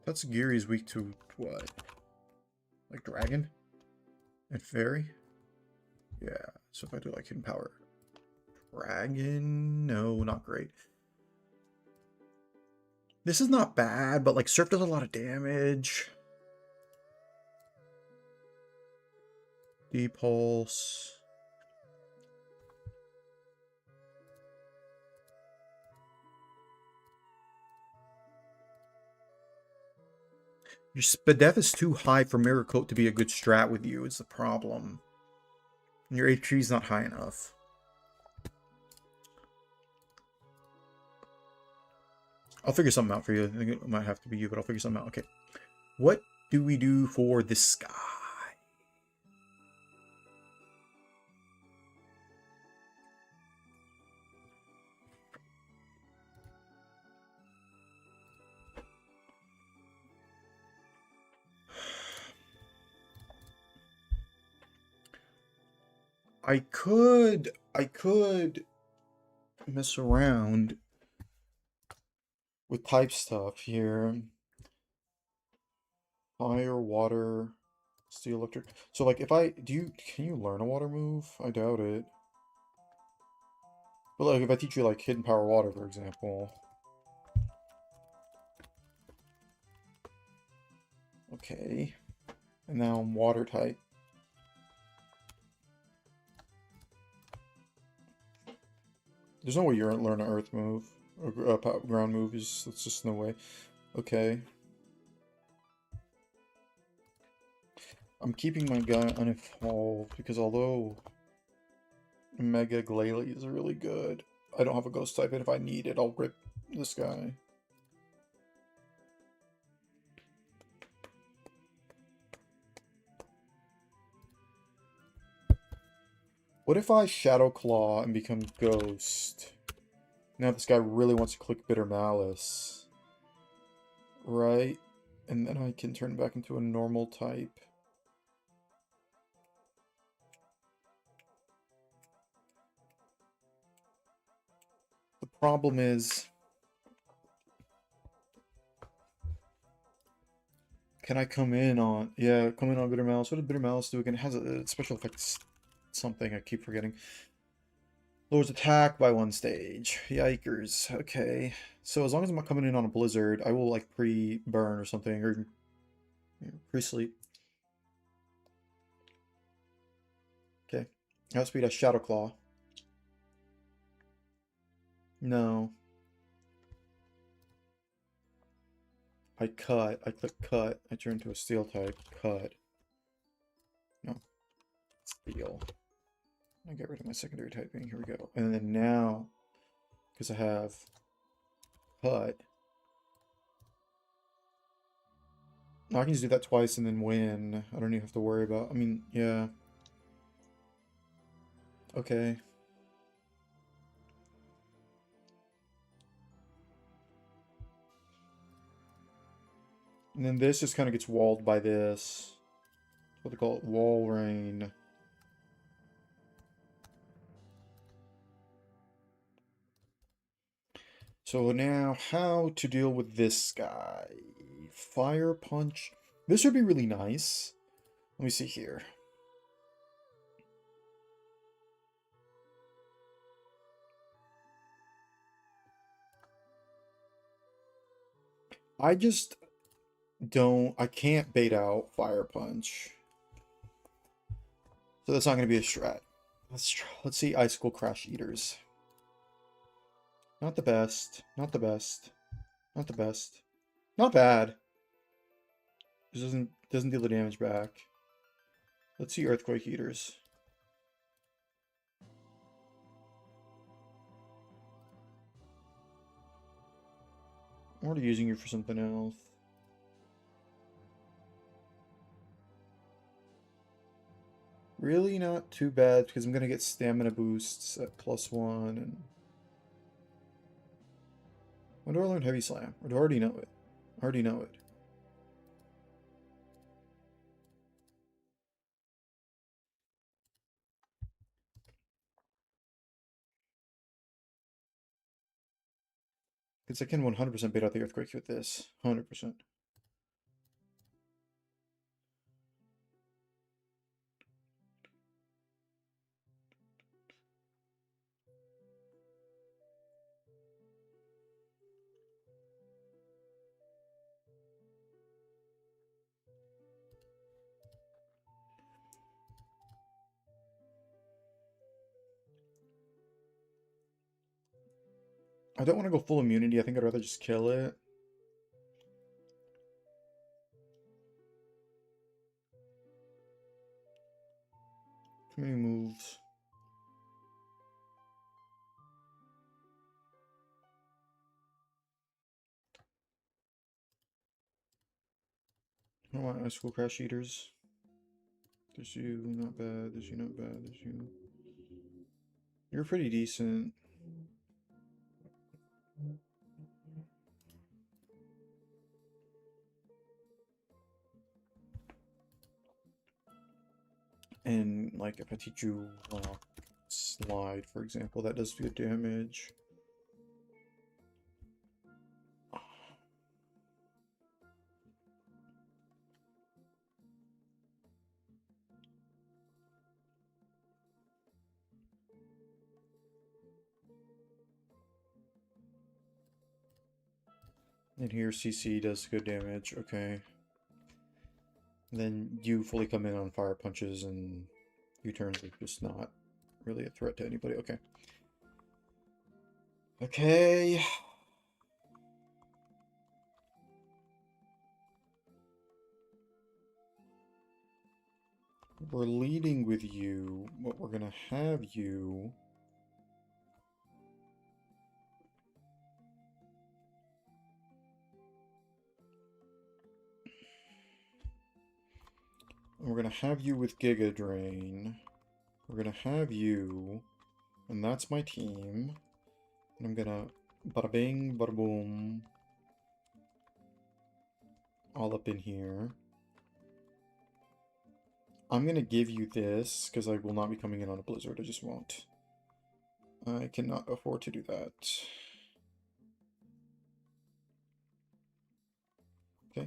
That's Geary's weak to what? Like Dragon? And Fairy? Yeah, so if I do like Hidden Power. Dragon? No, not great. This is not bad, but like Surf does a lot of damage. Depulse. Your Spadef is too high for Mirror Coat to be a good strat with you, is the problem. And your HP is not high enough. I'll figure something out for you. I think it might have to be you, but I'll figure something out. Okay. What do we do for this guy? I could mess around with type stuff here. Fire, water, steel, electric. So like if can you learn a water move? I doubt it. But like if I teach you like hidden power water, for example. Okay. And now I'm water type. There's no way you're gonna learn an earth move. Or ground move. It's just no way. Okay. I'm keeping my guy unevolved because although Mega Glalie is really good, I don't have a ghost type, and if I need it, I'll rip this guy. What if I Shadow Claw and become Ghost? Now this guy really wants to click Bitter Malice. Right? And then I can turn back into a normal type. The problem is... Can I come in on... Yeah, come in on Bitter Malice. What did Bitter Malice do again? It has a special effect something, I keep forgetting. Lowers attack by 1 stage. Yikers. Okay. So as long as I'm not coming in on a blizzard, I will like pre-burn or something, or pre-sleep. Okay. Outspeed has Shadow Claw. No. I cut. I click cut. I turn into a steel type. Cut. No. Steel. I get rid of my secondary typing. Here we go. And then now, because I have cut, I can just do that twice and then win. I don't even have to worry about... I mean, yeah. Okay. And then this just kind of gets walled by this. What they call it, wall rain. So now, how to deal with this guy? Fire punch. This would be really nice. Let me see here. I just don't... I can't bait out fire punch. So that's not going to be a strat. Let's see Icicle Crash Eaters. Not the best. Not the best. Not the best. Not bad. This doesn't deal the damage back. Let's see Earthquake Eaters. I'm already using you for something else. Really not too bad because I'm gonna get stamina boosts at +1 and when do I learn Heavy Slam? Or do I already know it? I already know it. Because I can 100% bait out the Earthquake with this. 100%. I don't want to go full immunity. I think I'd rather just kill it. Too many moves. I don't want Icicle Crash Eaters. There's you, not bad. There's you, not bad. There's you. You're pretty decent. And, like, if I teach you Slide, for example, that does good damage. And here CC does good damage, okay. And then you fully come in on Fire Punches and U-turns are just not really a threat to anybody, okay. Okay. We're leading with you, but we're gonna have you... We're gonna have you with Giga Drain. We're gonna have you, and that's my team. And I'm gonna bada bing, bada boom, all up in here. I'm gonna give you this because I will not be coming in on a blizzard. I just won't. I cannot afford to do that. Okay.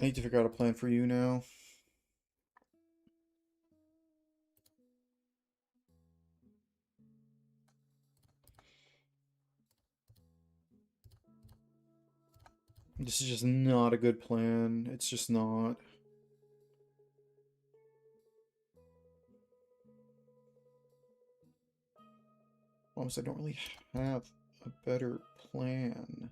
I need to figure out a plan for you now. This is just not a good plan. It's just not. Almost, I don't really have a better plan.